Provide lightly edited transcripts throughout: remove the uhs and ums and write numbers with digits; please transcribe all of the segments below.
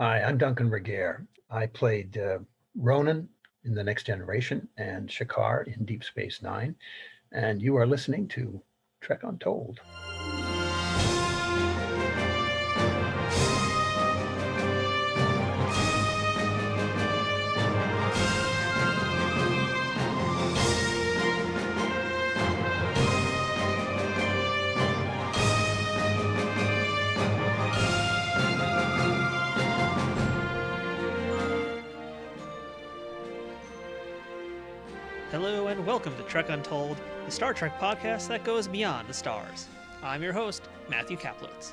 Hi, I'm Duncan Regehr. I played Ronin in The Next Generation and Shakaar in Deep Space Nine, and you are listening to Trek Untold. Hello and welcome to Trek Untold, the Star Trek podcast that goes beyond the stars. I'm your host, Matthew Kaplowitz.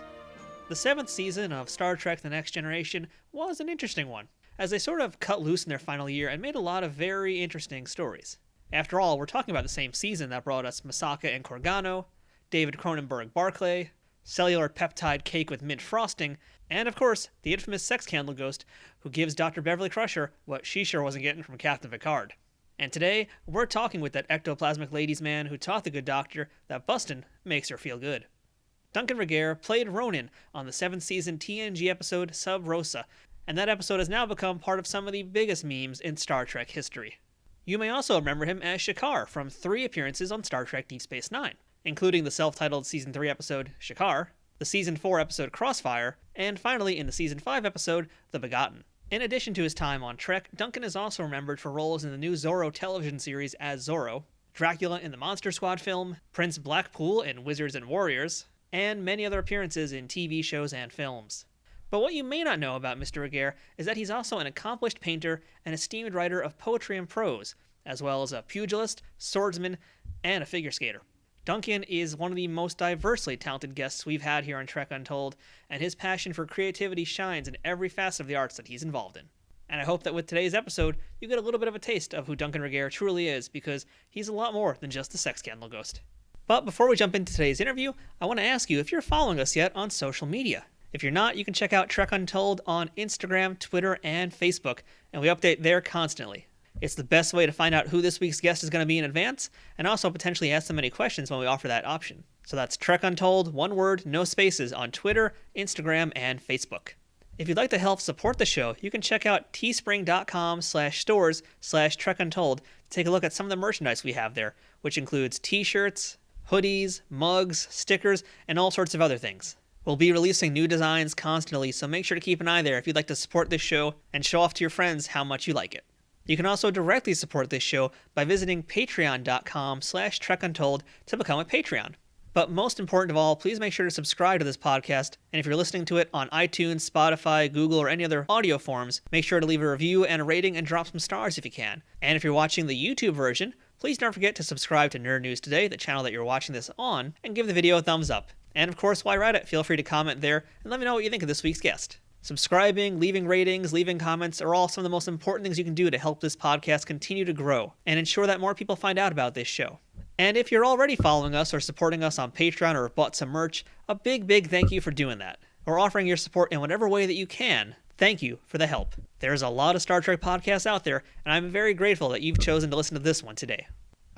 The 7th season of Star Trek The Next Generation was an interesting one, as they sort of cut loose in their final year and made a lot of very interesting stories. After all, we're talking about the same season that brought us Masaka and Corgano, David Cronenberg Barclay, cellular peptide cake with mint frosting, and of course, the infamous sex candle ghost who gives Dr. Beverly Crusher what she sure wasn't getting from Captain Picard. And today, we're talking with that ectoplasmic ladies' man who taught the good doctor that bustin' makes her feel good. Duncan Regehr played Ronin on the 7th season TNG episode Sub Rosa, and that episode has now become part of some of the biggest memes in Star Trek history. You may also remember him as Shikhar from 3 appearances on Star Trek Deep Space Nine, including the self-titled Season 3 episode Shikhar, the Season 4 episode Crossfire, and finally in the Season 5 episode The Begotten. In addition to his time on Trek, Duncan is also remembered for roles in the new Zorro television series as Zorro, Dracula in the Monster Squad film, Prince Blackpool in Wizards and Warriors, and many other appearances in TV shows and films. But what you may not know about Mr. Regehr is that he's also an accomplished painter and esteemed writer of poetry and prose, as well as a pugilist, swordsman, and a figure skater. Duncan is one of the most diversely talented guests we've had here on Trek Untold, and his passion for creativity shines in every facet of the arts that he's involved in. And I hope that with today's episode, you get a little bit of a taste of who Duncan Regehr truly is, because he's a lot more than just the sex candle ghost. But before we jump into today's interview, I want to ask you if you're following us yet on social media. If you're not, you can check out Trek Untold on Instagram, Twitter, and Facebook, and we update there constantly. It's the best way to find out who this week's guest is going to be in advance, and also potentially ask them any questions when we offer that option. So that's Trek Untold, one word, no spaces, on Twitter, Instagram, and Facebook. If you'd like to help support the show, you can check out teespring.com/stores/trekuntold to take a look at some of the merchandise we have there, which includes t-shirts, hoodies, mugs, stickers, and all sorts of other things. We'll be releasing new designs constantly, so make sure to keep an eye there if you'd like to support this show and show off to your friends how much you like it. You can also directly support this show by visiting patreon.com/trekuntold to become a Patreon. But most important of all, please make sure to subscribe to this podcast, and if you're listening to it on iTunes, Spotify, Google, or any other audio forms, make sure to leave a review and a rating and drop some stars if you can. And if you're watching the YouTube version, please don't forget to subscribe to Nerd News Today, the channel that you're watching this on, and give the video a thumbs up. And of course, while you're at it, feel free to comment there and let me know what you think of this week's guest. Subscribing, leaving ratings, leaving comments are all some of the most important things you can do to help this podcast continue to grow and ensure that more people find out about this show. And if you're already following us or supporting us on Patreon or bought some merch, a big thank you for doing that, or offering your support in whatever way that you can. Thank you for the help. There's a lot of Star Trek podcasts out there, and I'm very grateful that you've chosen to listen to this one today.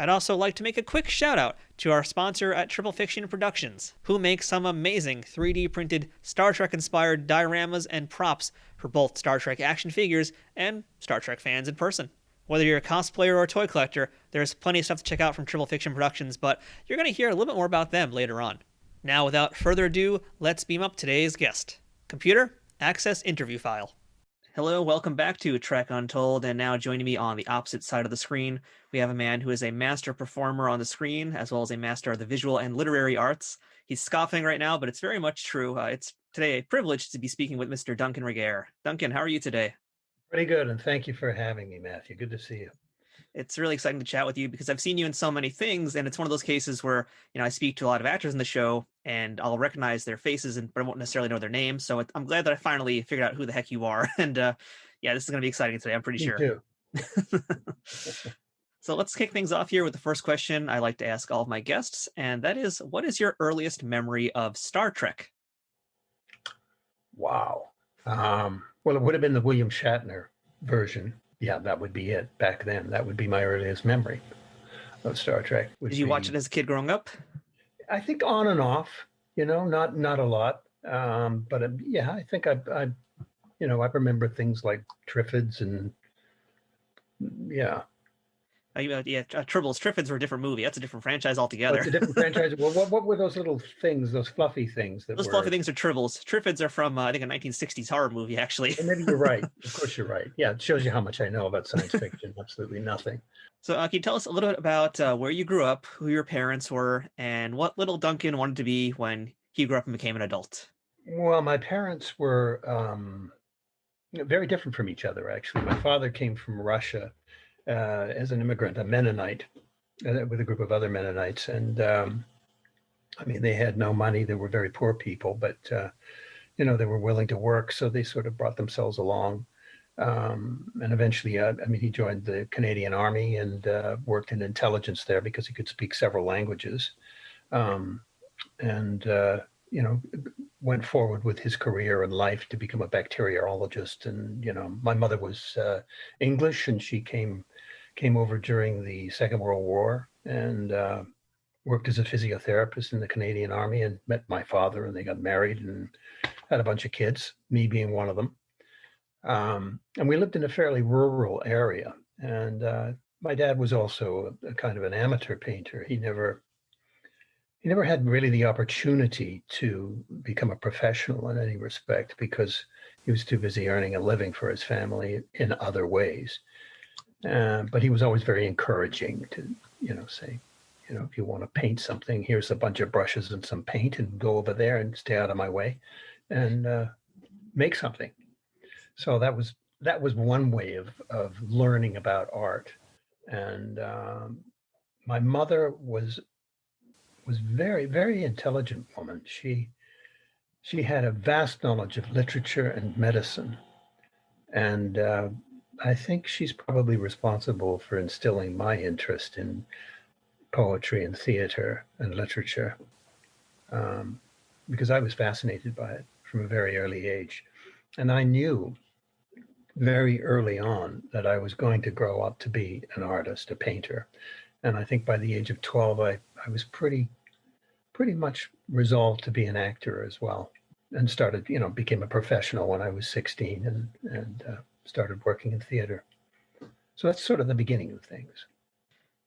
I'd also like to make a quick shout out to our sponsor at Triple Fiction Productions, who makes some amazing 3D printed Star Trek inspired dioramas and props for both Star Trek action figures and Star Trek fans in person. Whether you're a cosplayer or a toy collector, there's plenty of stuff to check out from Triple Fiction Productions, but you're going to hear a little bit more about them later on. Now, without further ado, let's beam up today's guest. Computer, access interview file. Hello, welcome back to Trek Untold, and now joining me on the opposite side of the screen, we have a man who is a master performer on the screen, as well as a master of the visual and literary arts. He's scoffing right now, but it's very much true. It's today a privilege to be speaking with Mr. Duncan Regehr. Duncan, how are you today? Pretty good, and thank you for having me, Matthew. Good to see you. It's really exciting to chat with you because I've seen you in so many things, and it's one of those cases where, I speak to a lot of actors in the show, and I'll recognize their faces, but I won't necessarily know their names. So I'm glad that I finally figured out who the heck you are. And yeah, this is going to be exciting today, I'm pretty sure. Me too. So let's kick things off here with the first question I like to ask all of my guests, and that is, what is your earliest memory of Star Trek? Wow. Well, it would have been the William Shatner version. Yeah, that would be it back then. That would be my earliest memory of Star Trek. Did you watch it as a kid growing up? I think on and off, not a lot. But yeah, I think I I remember things like Triffids and yeah. Triffids were a different movie. That's a different franchise Oh, altogether. it's a different franchise. Well, what were those little things, those fluffy things that Those fluffy were? things are Tribbles. Triffids are from, I think, a 1960s horror movie, actually. Well, maybe you're right. Of course, you're right. Yeah, it shows you how much I know about science fiction. Absolutely nothing. So, can you tell us a little bit about where you grew up, who your parents were, and what little Duncan wanted to be when he grew up and became an adult? Well, my parents were very different from each other, actually. My father came from Russia as an immigrant, a Mennonite, with a group of other Mennonites. And I mean, they had no money. They were very poor people, but, they were willing to work. So they sort of brought themselves along. And eventually, I mean, he joined the Canadian Army and worked in intelligence there because he could speak several languages. Um, and, went forward with his career and life to become a bacteriologist. And, my mother was English, and she came over during the Second World War and worked as a physiotherapist in the Canadian Army and met my father, and they got married and had a bunch of kids, me being one of them. And we lived in a fairly rural area. And my dad was also a kind of an amateur painter. He never had really the opportunity to become a professional in any respect because he was too busy earning a living for his family in other ways. But he was always very encouraging to, say, if you want to paint something, here's a bunch of brushes and some paint, and go over there and stay out of my way and make something. So that was one way of learning about art. And my mother was very, very intelligent woman. She had a vast knowledge of literature and medicine. And I think she's probably responsible for instilling my interest in poetry and theater and literature, because I was fascinated by it from a very early age. And I knew very early on that I was going to grow up to be an artist, a painter. And I think by the age of 12, I was pretty much resolved to be an actor as well, and started, became a professional when I was 16 and started working in theater. So that's sort of the beginning of things.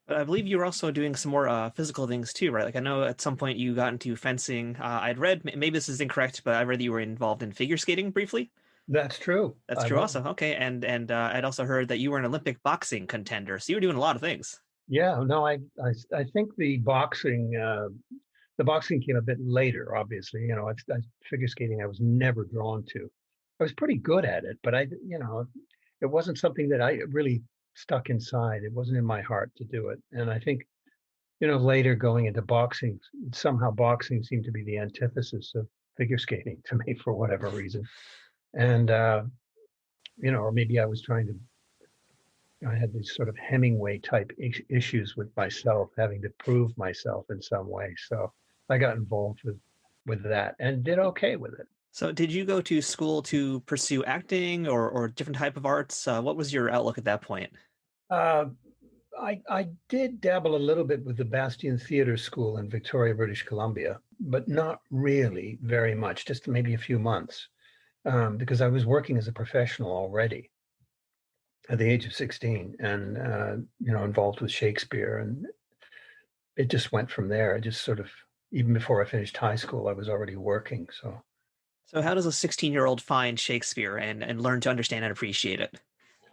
But I believe you were also doing some more physical things too, right? Like I know at some point you got into fencing. I'd read, maybe this is incorrect, but I read that you were involved in figure skating briefly. That's true. That's I true was. also. Okay. And I'd also heard that you were an Olympic boxing contender. So you were doing a lot of things. Yeah, no, I think the boxing came a bit later, obviously. Figure skating I was never drawn to. I was pretty good at it, but it wasn't something that I really stuck inside. It wasn't in my heart to do it. And I think, later going into boxing, somehow boxing seemed to be the antithesis of figure skating to me for whatever reason. And, or maybe I had these sort of Hemingway type issues with myself, having to prove myself in some way. So I got involved with that and did okay with it. So did you go to school to pursue acting or different type of arts? What was your outlook at that point? Uh, I did dabble a little bit with the Bastion Theatre School in Victoria, British Columbia, but not really very much, just maybe a few months, because I was working as a professional already at the age of 16 and, involved with Shakespeare. And it just went from there. I just sort of, even before I finished high school, I was already working. So how does a 16-year-old find Shakespeare and learn to understand and appreciate it?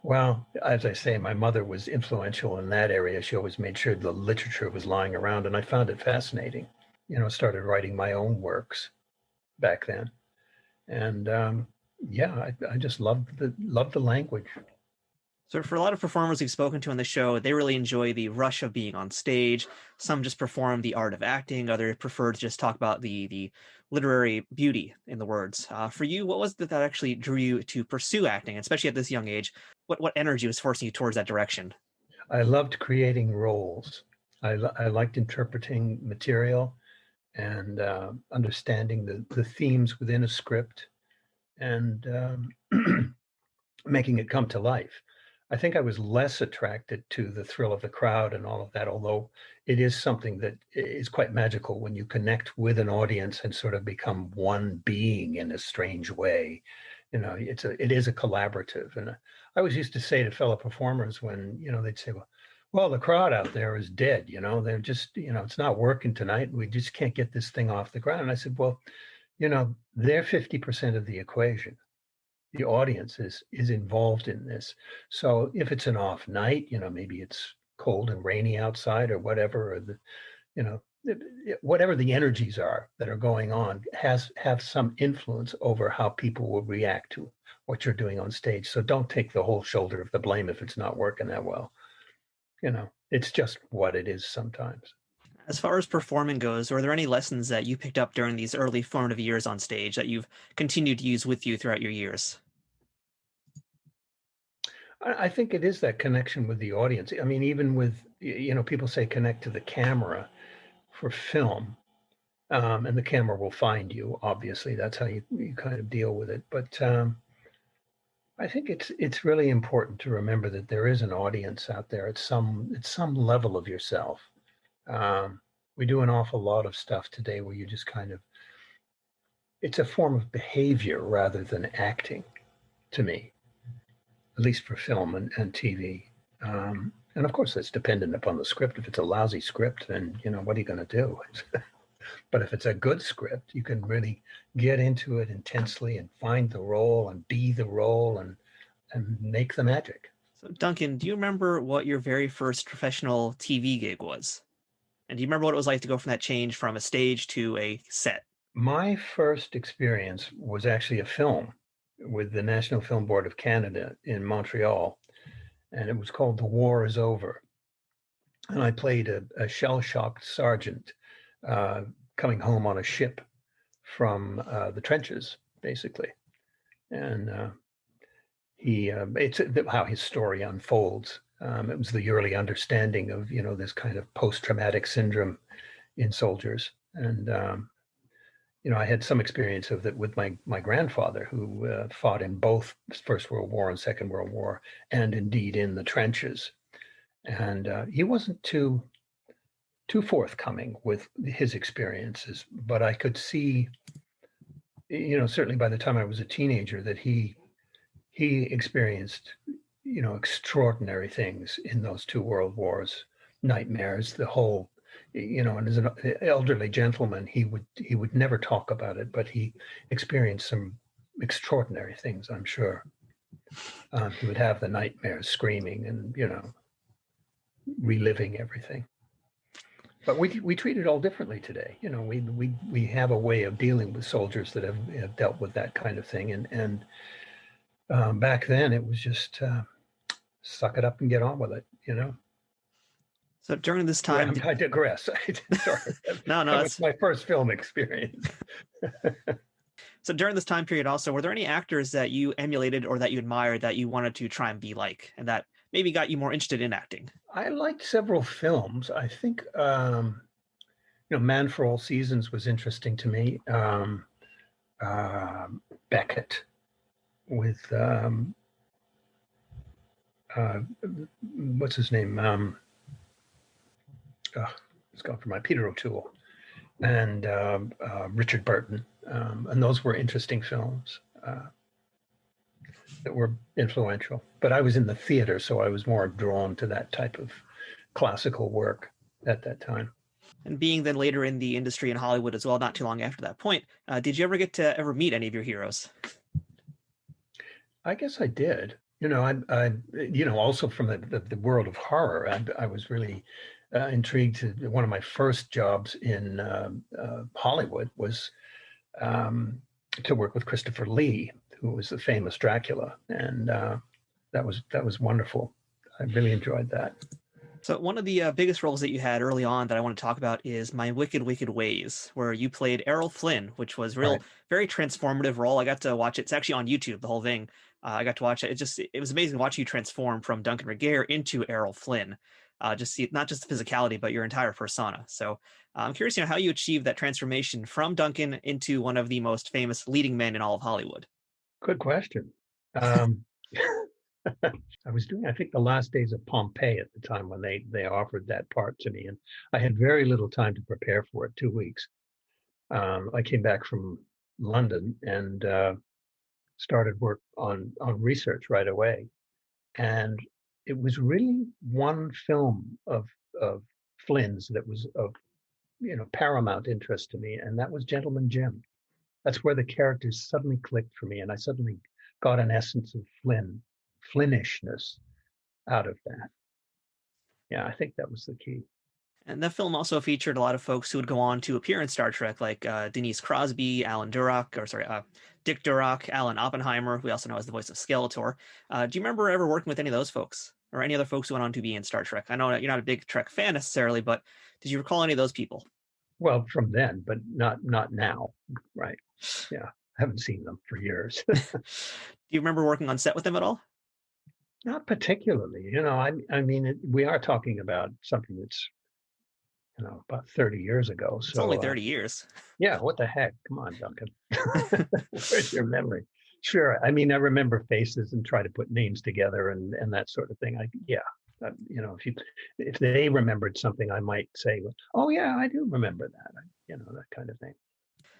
Well, as I say, my mother was influential in that area. She always made sure the literature was lying around, and I found it fascinating. Started writing my own works back then, and yeah, I just loved the language. So for a lot of performers we've spoken to on the show, they really enjoy the rush of being on stage. Some just perform the art of acting. Others prefer to just talk about the literary beauty in the words. For you, what was it that actually drew you to pursue acting, especially at this young age? What energy was forcing you towards that direction? I loved creating roles. I liked interpreting material and understanding the themes within a script and making it come to life. I think I was less attracted to the thrill of the crowd and all of that, although it is something that is quite magical when you connect with an audience and sort of become one being in a strange way. it is a collaborative. And I always used to say to fellow performers when, they'd say, well, the crowd out there is dead, they're just, it's not working tonight. We just can't get this thing off the ground. And I said, well, they're 50% of the equation. The audience is involved in this. So if it's an off night, maybe it's cold and rainy outside or whatever, or you know, whatever the energies are that are going on have some influence over how people will react to what you're doing on stage. So don't take the whole shoulder of the blame if it's not working that well. It's just what it is sometimes. As far as performing goes, were there any lessons that you picked up during these early formative years on stage that you've continued to use with you throughout your years? I think it is that connection with the audience. I mean, even with, people say connect to the camera for film, and the camera will find you. Obviously, that's how you kind of deal with it. But I think it's really important to remember that there is an audience out there at some level of yourself. We do an awful lot of stuff today where you just kind of, it's a form of behavior rather than acting, to me, at least for film and TV. And of course, that's dependent upon the script. If it's a lousy script, then, what are you going to do? But if it's a good script, you can really get into it intensely and find the role and be the role and make the magic. So, Duncan, do you remember what your very first professional TV gig was? And do you remember what it was like to go from that change from a stage to a set? My first experience was actually a film with the National Film Board of Canada in Montreal, and it was called The War is Over. And I played a shell-shocked sergeant coming home on a ship from the trenches, basically. And it's how his story unfolds. It was the early understanding of, this kind of post-traumatic syndrome in soldiers. And, I had some experience of that with my grandfather, who fought in both First World War and Second World War, and indeed in the trenches. And he wasn't too forthcoming with his experiences, but I could see, certainly by the time I was a teenager, that he experienced, extraordinary things in those two world wars, nightmares, the whole, and as an elderly gentleman, he would never talk about it, but he experienced some extraordinary things, I'm sure. He would have the nightmares, screaming and, reliving everything. But we treat it all differently today. We have a way of dealing with soldiers that have dealt with that kind of thing. And back then it was just suck it up and get on with it, So during this time, I digress. Sorry. No, that's my first film experience. So during this time period also, were there any actors that you emulated or that you admired that you wanted to try and be like, and that maybe got you more interested in acting? I liked several films. I think, Man for All Seasons was interesting to me. Beckett with, what's his name? It's gone for my Peter O'Toole and Richard Burton. And those were interesting films that were influential. But I was in the theater, so I was more drawn to that type of classical work at that time. And being then later in the industry in Hollywood as well, not too long after that point, did you ever get to meet any of your heroes? I guess I did. I also from the world of horror, I was really intrigued. One of my first jobs in Hollywood was to work with Christopher Lee, who was the famous Dracula, and that was wonderful. I really enjoyed that. So one of the biggest roles that you had early on that I want to talk about is My Wicked, Wicked Ways, where you played Errol Flynn, which was very transformative role. I got to watch it. It's actually on YouTube, the whole thing. I got to watch it. It was amazing watching you transform from Duncan Regehr into Errol Flynn. Just see not just the physicality, but your entire persona. So I'm curious, how you achieved that transformation from Duncan into one of the most famous leading men in all of Hollywood. Good question. I was doing, I think, The Last Days of Pompeii at the time when they offered that part to me, and I had very little time to prepare for it. 2 weeks. I came back from London, and started work on research right away. And it was really one film of Flynn's that was of paramount interest to me, and that was Gentleman Jim. That's where the characters suddenly clicked for me, and I suddenly got an essence of Flynnishness out of that. Yeah, I think that was the key. And that film also featured a lot of folks who would go on to appear in Star Trek, like Denise Crosby, Dick Durock, Alan Oppenheimer, who we also know as the voice of Skeletor. Do you remember ever working with any of those folks, or any other folks who went on to be in Star Trek? I know you're not a big Trek fan necessarily, but did you recall any of those people? Well, from then, but not now, right? Yeah, I haven't seen them for years. Do you remember working on set with them at all? Not particularly. I mean, we are talking about something that's about 30 years ago. It's only So 30 years. yeah, what the heck? Come on, Duncan. Where's your memory? Sure. I mean, I remember faces and try to put names together and that sort of thing. If they remembered something, I might say, "Oh yeah, I do remember that." That kind of thing.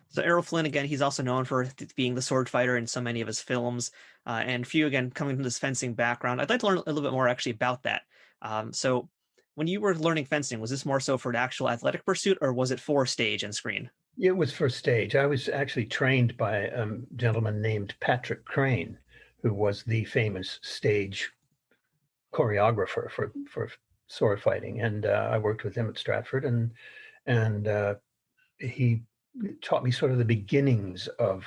So Errol Flynn, again, he's also known for being the sword fighter in so many of his films. And for you, again, coming from this fencing background, I'd like to learn a little bit more actually about that. So when you were learning fencing, was this more so for an actual athletic pursuit, or was it for stage and screen? It was for stage. I was actually trained by a gentleman named Patrick Crane, who was the famous stage choreographer for sword fighting, and I worked with him at Stratford, and he taught me sort of the beginnings of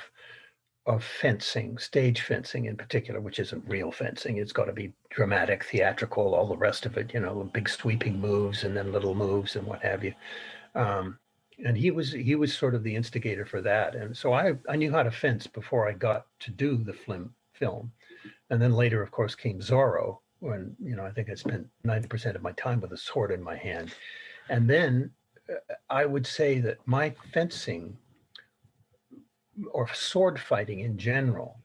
fencing, stage fencing in particular, which isn't real fencing. It's got to be dramatic, theatrical, all the rest of it. Big sweeping moves and then little moves and what have you. And he was sort of the instigator for that, and so I knew how to fence before I got to do the film, and then later, of course, came Zorro, when I think I spent 90% of my time with a sword in my hand, and then I would say that my fencing or sword fighting in general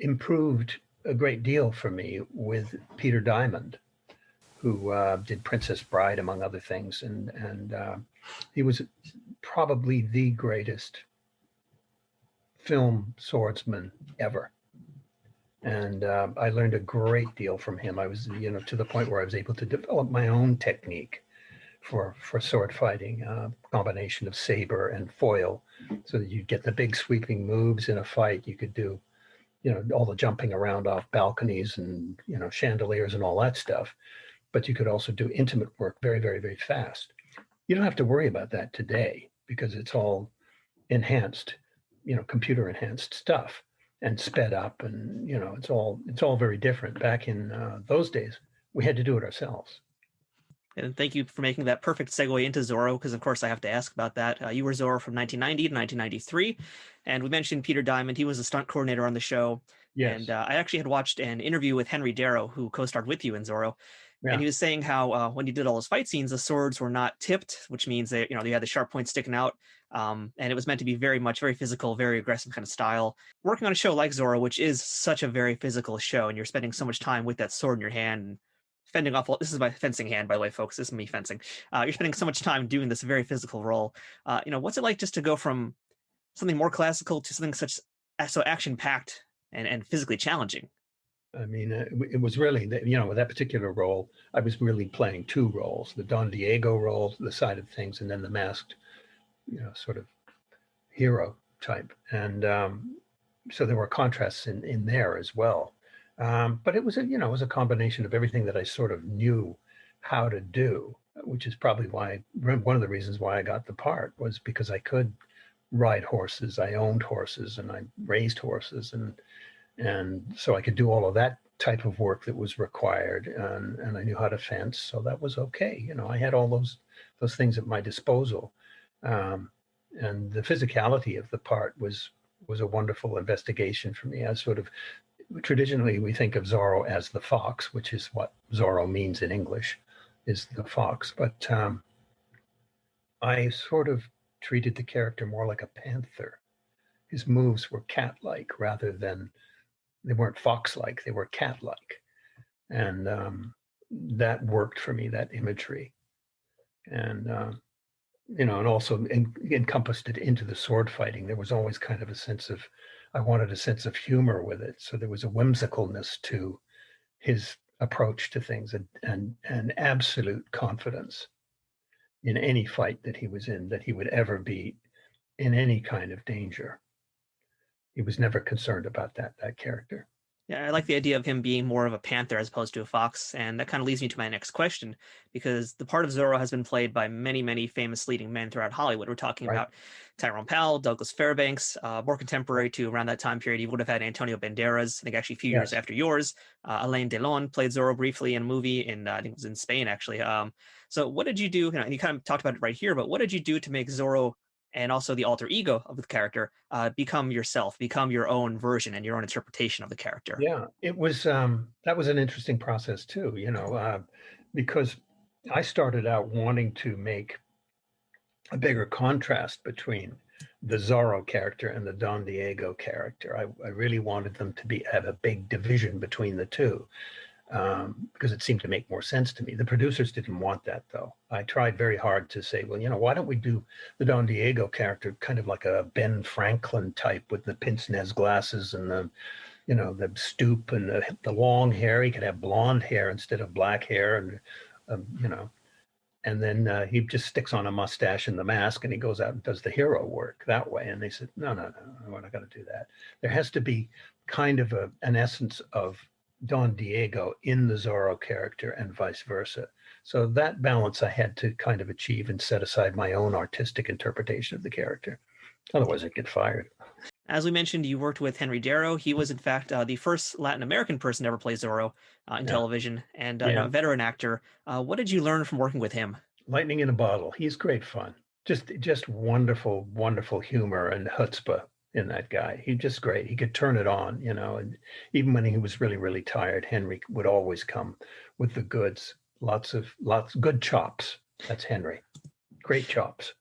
improved a great deal for me with Peter Diamond, who did Princess Bride, among other things, and he was probably the greatest film swordsman ever. And I learned a great deal from him. I was, to the point where I was able to develop my own technique for sword fighting, combination of saber and foil, so that you'd get the big sweeping moves in a fight. You could do, all the jumping around off balconies and, chandeliers and all that stuff. But you could also do intimate work very, very, very fast. You don't have to worry about that today because it's all enhanced, computer enhanced stuff and sped up, and it's all very different. Back in those days, we had to do it ourselves. And thank you for making that perfect segue into Zorro, because of course I have to ask about that. You were Zorro from 1990 to 1993, and we mentioned Peter Diamond. He was a stunt coordinator on the show. Yes. And I actually had watched an interview with Henry Darrow, who co-starred with you in Zorro. Yeah. And he was saying how when he did all his fight scenes, the swords were not tipped, which means they had the sharp points sticking out. And it was meant to be very physical, very aggressive kind of style. Working on a show like Zorro, which is such a very physical show, and you're spending so much time with that sword in your hand and fending off. This is my fencing hand, by the way, folks. This is me fencing. You're spending so much time doing this very physical role. What's it like just to go from something more classical to something so action-packed and physically challenging? I mean, it was really, with that particular role, I was really playing two roles: the Don Diego role, the side of things, and then the masked, sort of hero type. And so there were contrasts in there as well. But it was a combination of everything that I sort of knew how to do, which is probably one of the reasons why I got the part, was because I could ride horses. I owned horses and I raised horses, and so I could do all of that type of work that was required, and I knew how to fence, so that was okay. I had all those things at my disposal, and the physicality of the part was a wonderful investigation for me. As sort of traditionally we think of Zorro as the fox, which is what Zorro means in English, is the fox, but I sort of treated the character more like a panther. His moves were cat-like rather than, they weren't fox-like, they were cat-like. And that worked for me, that imagery. And, and also encompassed it into the sword fighting. There was always kind of a sense of I wanted a sense of humor with it. So there was a whimsicalness to his approach to things, and absolute confidence in any fight that he was in, that he would ever be in any kind of danger. He was never concerned about that character. Yeah, I like the idea of him being more of a panther as opposed to a fox, and that kind of leads me to my next question, because the part of Zorro has been played by many, many famous leading men throughout Hollywood. We're talking Right. about Tyrone Powell, Douglas Fairbanks, more contemporary to around that time period. You would have had Antonio Banderas, I think actually a few years Yes. after yours. Alain Delon played Zorro briefly in a movie in, I think it was in Spain, actually. So what did you do? And you kind of talked about it right here, but what did you do to make Zorro and also the alter ego of the character become yourself, become your own version and your own interpretation of the character? Yeah, it was that was an interesting process too, because I started out wanting to make a bigger contrast between the Zorro character and the Don Diego character. I really wanted them to have a big division between the two, because it seemed to make more sense to me. The producers didn't want that, though. I tried very hard to say, well, why don't we do the Don Diego character kind of like a Ben Franklin type with the pince-nez glasses and the stoop and the long hair. He could have blonde hair instead of black hair, and then he just sticks on a mustache and the mask, and he goes out and does the hero work that way. And they said, no, we're not going to do that. There has to be kind of an essence of Don Diego in the Zorro character and vice versa. So that balance I had to kind of achieve and set aside my own artistic interpretation of the character. Otherwise, I'd get fired. As we mentioned, you worked with Henry Darrow. He was, in fact, the first Latin American person to ever play Zorro in Yeah. television, and Yeah. a veteran actor. What did you learn from working with him? Lightning in a bottle. He's great fun. Just wonderful, wonderful humor and chutzpah in that guy. He's just great. He could turn it on, and even when he was really, really tired, Henry would always come with the goods. Lots good chops. That's Henry. Great chops,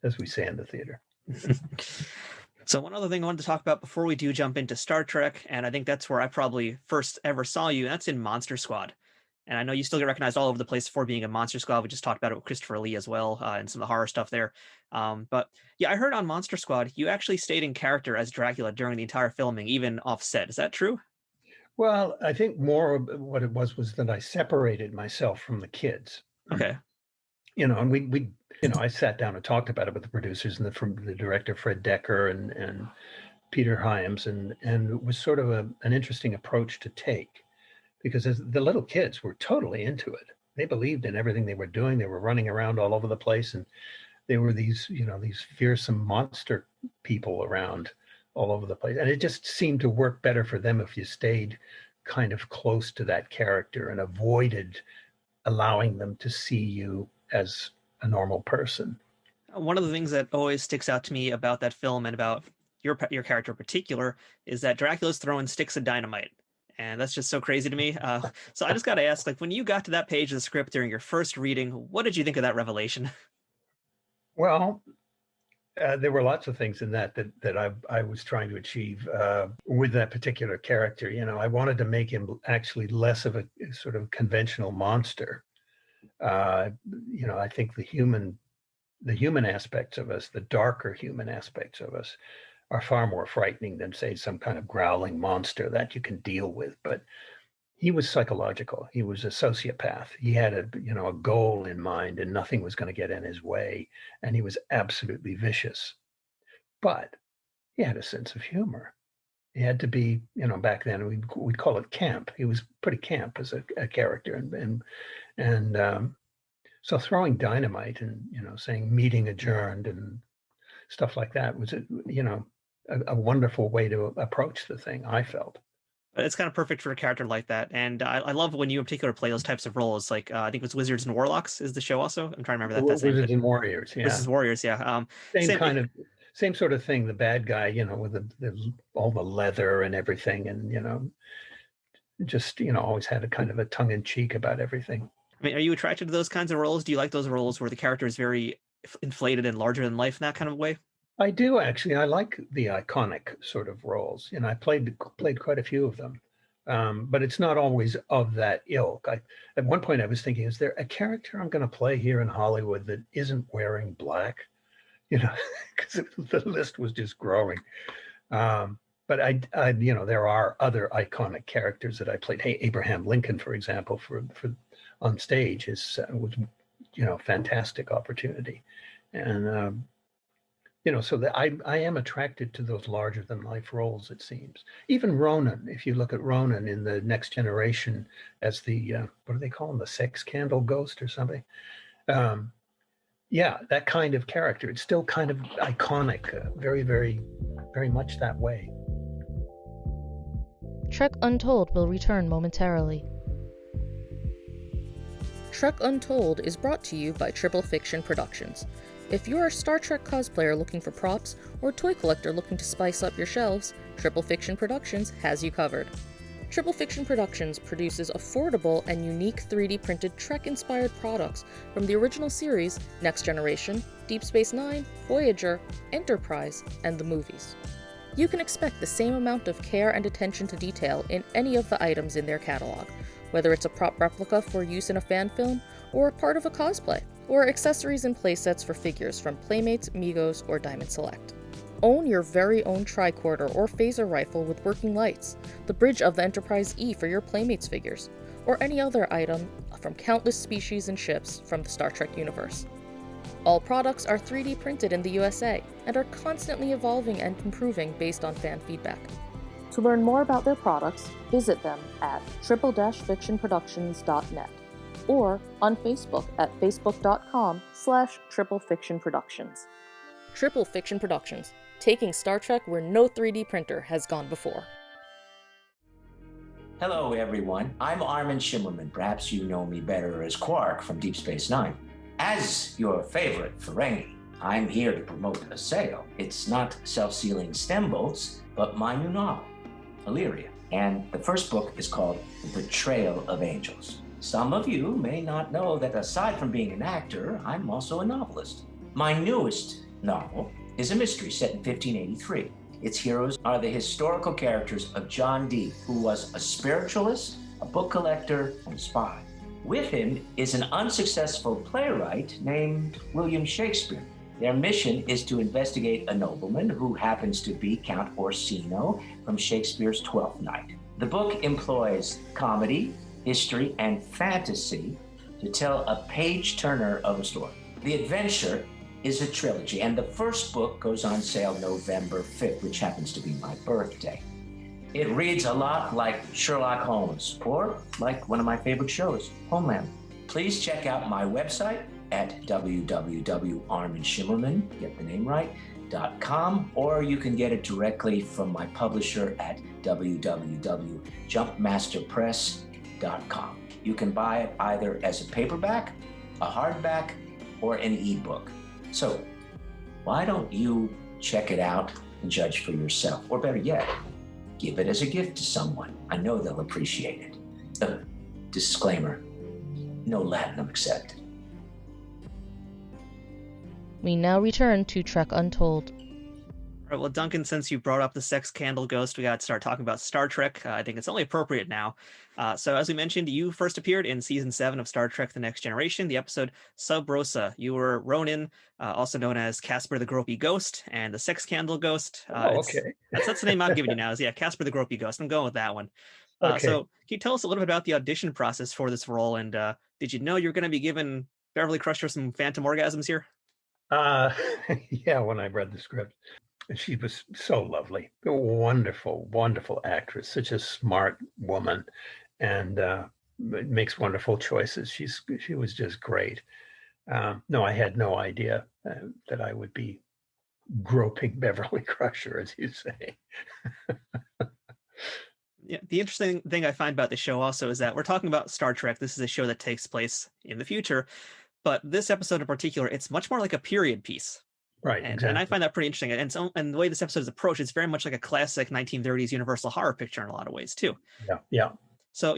as we say in the theater. So one other thing I wanted to talk about before we do jump into Star Trek, and I think that's where I probably first ever saw you, and that's in Monster Squad. And I know you still get recognized all over the place for being in Monster Squad. We just talked about it with Christopher Lee as well, and some of the horror stuff there. But yeah, I heard on Monster Squad, you actually stayed in character as Dracula during the entire filming, even off set. Is that true? Well, I think more of what it was that I separated myself from the kids. Okay. And we I sat down and talked about it with the producers and from the director Fred Decker and Peter Hyams, and it was sort of an interesting approach to take, because the little kids were totally into it. They believed in everything they were doing. They were running around all over the place, and they were these fearsome monster people around all over the place. And it just seemed to work better for them if you stayed kind of close to that character and avoided allowing them to see you as a normal person. One of the things that always sticks out to me about that film and about your character in particular is that Dracula's throwing sticks of dynamite. And that's just so crazy to me. So I just got to ask, like, when you got to that page of the script during your first reading, what did you think of that revelation? Well, there were lots of things in that I was trying to achieve with that particular character. I wanted to make him actually less of a sort of conventional monster. I think the human aspects of us, the darker human aspects of us, are far more frightening than, say, some kind of growling monster that you can deal with. But he was psychological. He was a sociopath. He had a goal in mind, and nothing was going to get in his way. And he was absolutely vicious. But he had a sense of humor. He had to be, back then we'd call it camp. He was pretty camp as a character, and so throwing dynamite and saying meeting adjourned and stuff like that was a wonderful way to approach the thing, I felt. But it's kind of perfect for a character like that. And I love when you in particular play those types of roles. Like I think it was Wizards and Warlocks is the show also. I'm trying to remember that's Wizards and Warriors, yeah. Wizards and Warriors, yeah. Same sort of thing. The bad guy, with all the leather and everything, and just always had a kind of a tongue in cheek about everything. I mean, are you attracted to those kinds of roles? Do you like those roles where the character is very inflated and larger than life in that kind of way? I do, actually. I like the iconic sort of roles. I played quite a few of them, but it's not always of that ilk. At one point I was thinking, is there a character I'm going to play here in Hollywood that isn't wearing black? Because the list was just growing. but there are other iconic characters that I played. Hey, Abraham Lincoln, for example, for on stage was fantastic opportunity, and so that I am attracted to those larger than life roles. It seems even Ronin. If you look at Ronin in the Next Generation as the what do they call him, the sex candle ghost or something. Yeah, that kind of character. It's still kind of iconic, very, very, very much that way. Trek Untold will return momentarily. Trek Untold is brought to you by Triple Fiction Productions. If you're a Star Trek cosplayer looking for props, or toy collector looking to spice up your shelves, Triple Fiction Productions has you covered. Triple Fiction Productions produces affordable and unique 3D printed Trek-inspired products from the original series, Next Generation, Deep Space Nine, Voyager, Enterprise, and the movies. You can expect the same amount of care and attention to detail in any of the items in their catalog, whether it's a prop replica for use in a fan film, or a part of a cosplay, or accessories and playsets for figures from Playmates, Migos, or Diamond Select. Own your very own tricorder or phaser rifle with working lights, the bridge of the Enterprise E for your Playmates figures, or any other item from countless species and ships from the Star Trek universe. All products are 3D printed in the USA and are constantly evolving and improving based on fan feedback. To learn more about their products, visit them at triple-fictionproductions.net or on Facebook at facebook.com/triplefictionproductions. Triple Fiction Productions, taking Star Trek where no 3D printer has gone before. Hello, everyone. I'm Armin Shimmerman. Perhaps you know me better as Quark from Deep Space Nine. As your favorite Ferengi, I'm here to promote a sale. It's not self-sealing stem bolts, but my new novel, Illyria. And the first book is called The Portrayal of Angels. Some of you may not know that aside from being an actor, I'm also a novelist. My newest novel is a mystery set in 1583. Its heroes are the historical characters of John Dee, who was a spiritualist, a book collector, and a spy. With him is an unsuccessful playwright named William Shakespeare. Their mission is to investigate a nobleman who happens to be Count Orsino from Shakespeare's Twelfth Night. The book employs comedy, history, and fantasy to tell a page-turner of a story. The adventure is a trilogy, and the first book goes on sale November 5th, which happens to be my birthday. It reads a lot like Sherlock Holmes, or like one of my favorite shows, Homeland. Please check out my website at www.arminshimmerman, get the name right, .com, or you can get it directly from my publisher at www.jumpmasterpress.com. You can buy it either as a paperback, a hardback, or an ebook. So why don't you check it out and judge for yourself? Or better yet, give it as a gift to someone. I know they'll appreciate it. Disclaimer, no latinum accepted. We now return to Trek Untold. All right, well, Duncan, since you brought up the sex candle ghost, we got to start talking about Star Trek. I think it's only appropriate now. So as we mentioned, you first appeared in Season 7 of Star Trek The Next Generation, the episode Sub Rosa. You were Ronin, also known as Casper the Gropey Ghost, and the sex candle ghost. Okay. That's the name I'm giving you now, is Casper the Gropey Ghost. I'm going with that one. Okay. So can you tell us a little bit about the audition process for this role, and did you know you're going to be giving Beverly Crusher some phantom orgasms here? Yeah, when I read the script. She was so lovely, a wonderful, wonderful actress, such a smart woman, and makes wonderful choices. She was just great. No, I had no idea that I would be groping Beverly Crusher, as you say. Yeah, the interesting thing I find about the show also is that we're talking about Star Trek. This is a show that takes place in the future, but this episode in particular, it's much more like a period piece. Right, exactly. And I find that pretty interesting. And the way this episode is approached, it's very much like a classic 1930s Universal horror picture in a lot of ways, too. Yeah. So,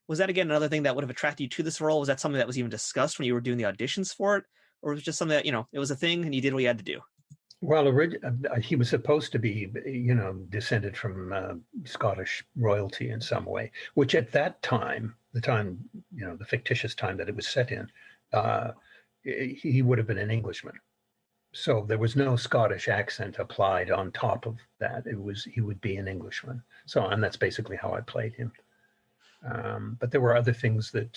was that, again, another thing that would have attracted you to this role? Was that something that was even discussed when you were doing the auditions for it? Or was it just something that, it was a thing and you did what you had to do? Well, he was supposed to be, descended from Scottish royalty in some way, which at that time, the fictitious time that it was set in, he would have been an Englishman. So there was no Scottish accent applied on top of that. He would be an Englishman. So, and that's basically how I played him. But there were other things that,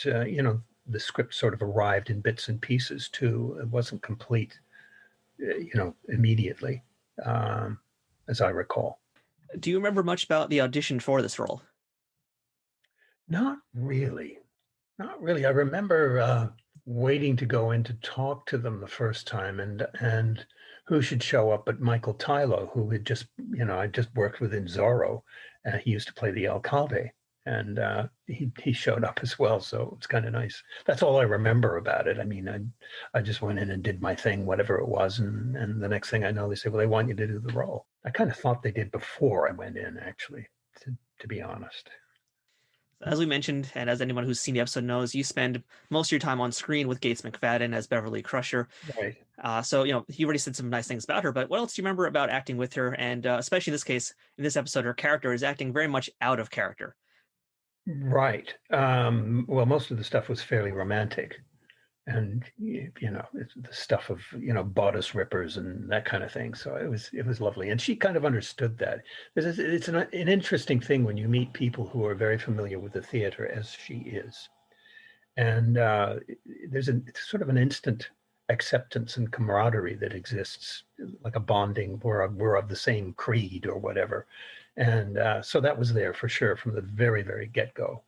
the script sort of arrived in bits and pieces too. It wasn't complete, immediately, as I recall. Do you remember much about the audition for this role? Not really. Not really. I remember waiting to go in to talk to them the first time, and who should show up but Michael Tylo, who had just, I just worked with in Zorro. He used to play the alcalde, and he showed up as well. So it's kind of nice. That's all I remember about it. I mean, I just went in and did my thing, whatever it was, and the next thing I know, they say, well, they want you to do the role. I kind of thought they did before I went in, actually, to be honest. As we mentioned, and as anyone who's seen the episode knows, you spend most of your time on screen with Gates McFadden as Beverly Crusher. Right. So, you already said some nice things about her, but what else do you remember about acting with her? And especially in this case, in this episode, her character is acting very much out of character. Right. Well, most of the stuff was fairly romantic. And, it's the stuff of, bodice rippers and that kind of thing. So it was lovely. And she kind of understood that. It's an interesting thing when you meet people who are very familiar with the theater as she is. And there's sort of an instant acceptance and camaraderie that exists, like a bonding. We're of the same creed or whatever. And so that was there for sure from the very, very get-go.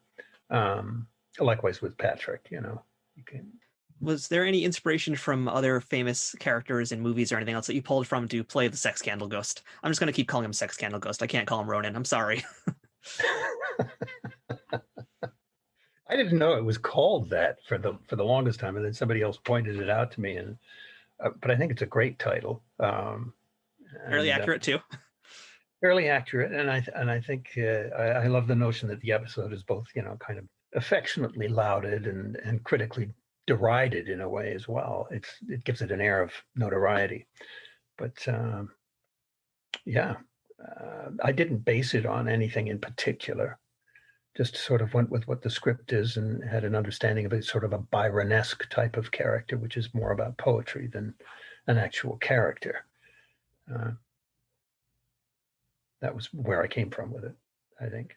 Likewise with Patrick, Was there any inspiration from other famous characters in movies or anything else that you pulled from to play the sex scandal ghost? I'm just going to keep calling him sex scandal ghost. I can't call him Ronin. I'm sorry. I didn't know it was called that for the longest time, and then somebody else pointed it out to me. And but I think it's a great title. Fairly accurate too. Fairly accurate, and I think I love the notion that the episode is both kind of affectionately lauded and critically derided in a way as well. It gives it an air of notoriety, but I didn't base it on anything in particular. Just sort of went with what the script is and had an understanding of it, sort of a Byronesque type of character, which is more about poetry than an actual character. That was where I came from with it, I think.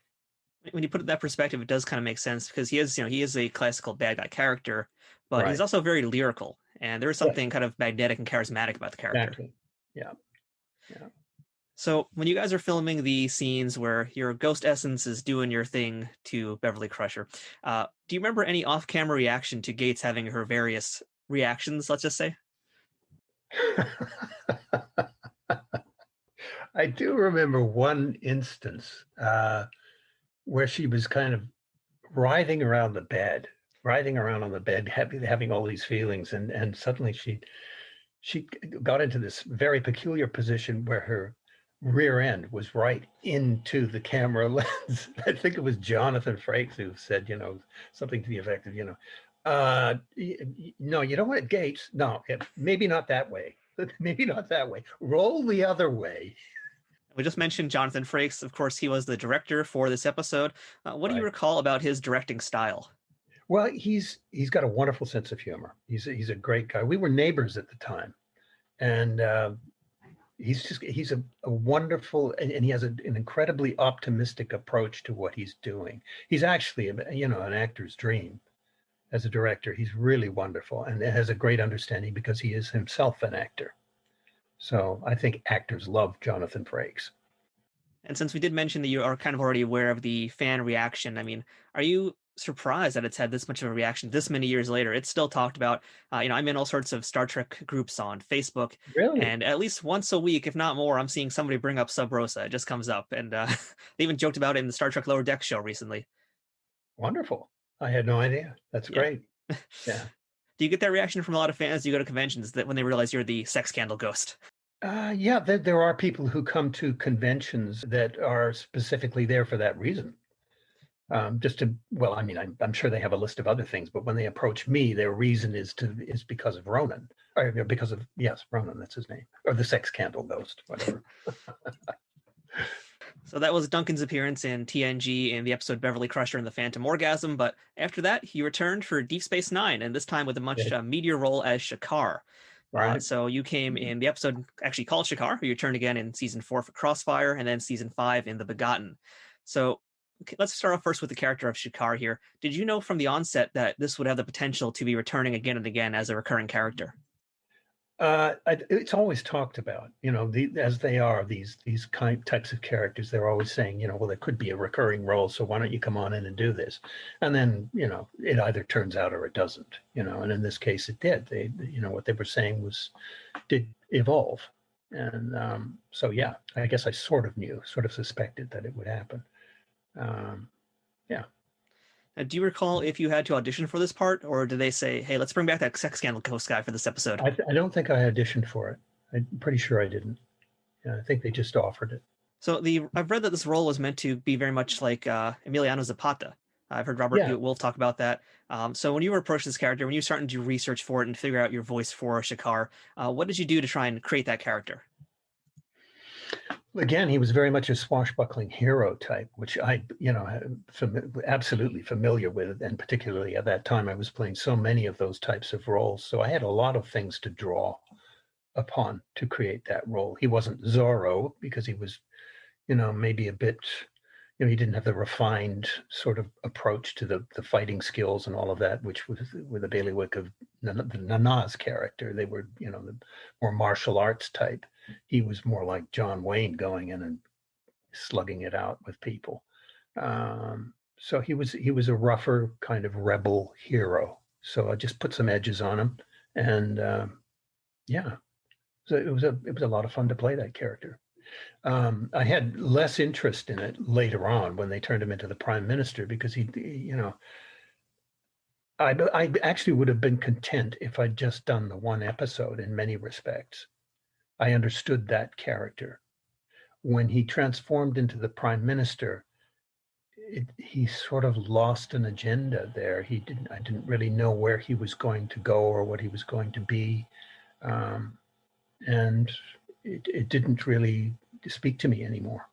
When you put it in that perspective, it does kind of make sense because he is a classical bad guy character, but he's also very lyrical, and there is something kind of magnetic and charismatic about the character. Exactly. Yeah. So when you guys are filming the scenes where your ghost essence is doing your thing to Beverly Crusher, do you remember any off-camera reaction to Gates having her various reactions, let's just say? I do remember one instance where she was kind of writhing around on the bed, having all these feelings, and suddenly she got into this very peculiar position where her rear end was right into the camera lens. I think it was Jonathan Frakes who said, something to the effect of, no, you don't want Gates. No, maybe not that way. Maybe not that way. Roll the other way. We just mentioned Jonathan Frakes. Of course, he was the director for this episode. What do you recall about his directing style? Well, he's got a wonderful sense of humor. He's a great guy. We were neighbors at the time, and he's a wonderful, and he has an incredibly optimistic approach to what he's doing. He's actually an actor's dream as a director. He's really wonderful and has a great understanding because he is himself an actor. So I think actors love Jonathan Frakes. And since we did mention that you are kind of already aware of the fan reaction, I mean, are you surprised that it's had this much of a reaction this many years later? It's still talked about. I'm in all sorts of Star Trek groups on Facebook. Really? And at least once a week, if not more, I'm seeing somebody bring up Sub Rosa. It just comes up. And they even joked about it in the Star Trek Lower Deck show recently. Wonderful. I had no idea. That's great. Yeah. Do you get that reaction from a lot of fans? Do you go to conventions that when they realize you're the sex scandal ghost? There are people who come to conventions that are specifically there for that reason. I'm sure they have a list of other things, but when they approach me, their reason is because of Ronin, or because of, Ronin, that's his name, or the sex scandal ghost, whatever. So that was Duncan's appearance in TNG in the episode Beverly Crusher and the Phantom Orgasm. But after that, he returned for Deep Space Nine, and this time with a much meatier role as Shakaar. Right. So you came in the episode actually called Shakar, who you returned again in season 4 for Crossfire, and then season 5 in The Begotten. So let's start off first with the character of Shakar here. Did you know from the onset that this would have the potential to be returning again and again as a recurring character? It's always talked about, as they are these types of characters. They're always saying, well, there could be a recurring role, so why don't you come on in and do this? And then, it either turns out or it doesn't, and in this case it did. They, what they were saying did evolve. And so, yeah, I guess I sort of suspected that it would happen. Yeah. Do you recall if you had to audition for this part, or did they say, hey, let's bring back that sex scandal ghost guy for this episode? I don't think I auditioned for it. I'm pretty sure I didn't. Yeah, I think they just offered it. So I've read that this role was meant to be very much like Emiliano Zapata. I've heard Robert Wolf talk about that. So when you were approached this character, when you were starting to do research for it and figure out your voice for Shakar, what did you do to try and create that character? Again, he was very much a swashbuckling hero type, which I, absolutely familiar with. And particularly at that time, I was playing so many of those types of roles. So I had a lot of things to draw upon to create that role. He wasn't Zorro because he was, maybe a bit, he didn't have the refined sort of approach to the fighting skills and all of that, which was with the bailiwick of Nana's character. They were, the more martial arts type. He was more like John Wayne going in and slugging it out with people. So he was a rougher kind of rebel hero. So I just put some edges on him, and so it was a lot of fun to play that character. I had less interest in it later on when they turned him into the prime minister, because I actually would have been content if I'd just done the one episode in many respects. I understood that character. When he transformed into the prime minister, he sort of lost an agenda there. I didn't really know where he was going to go or what he was going to be. And it didn't really speak to me anymore.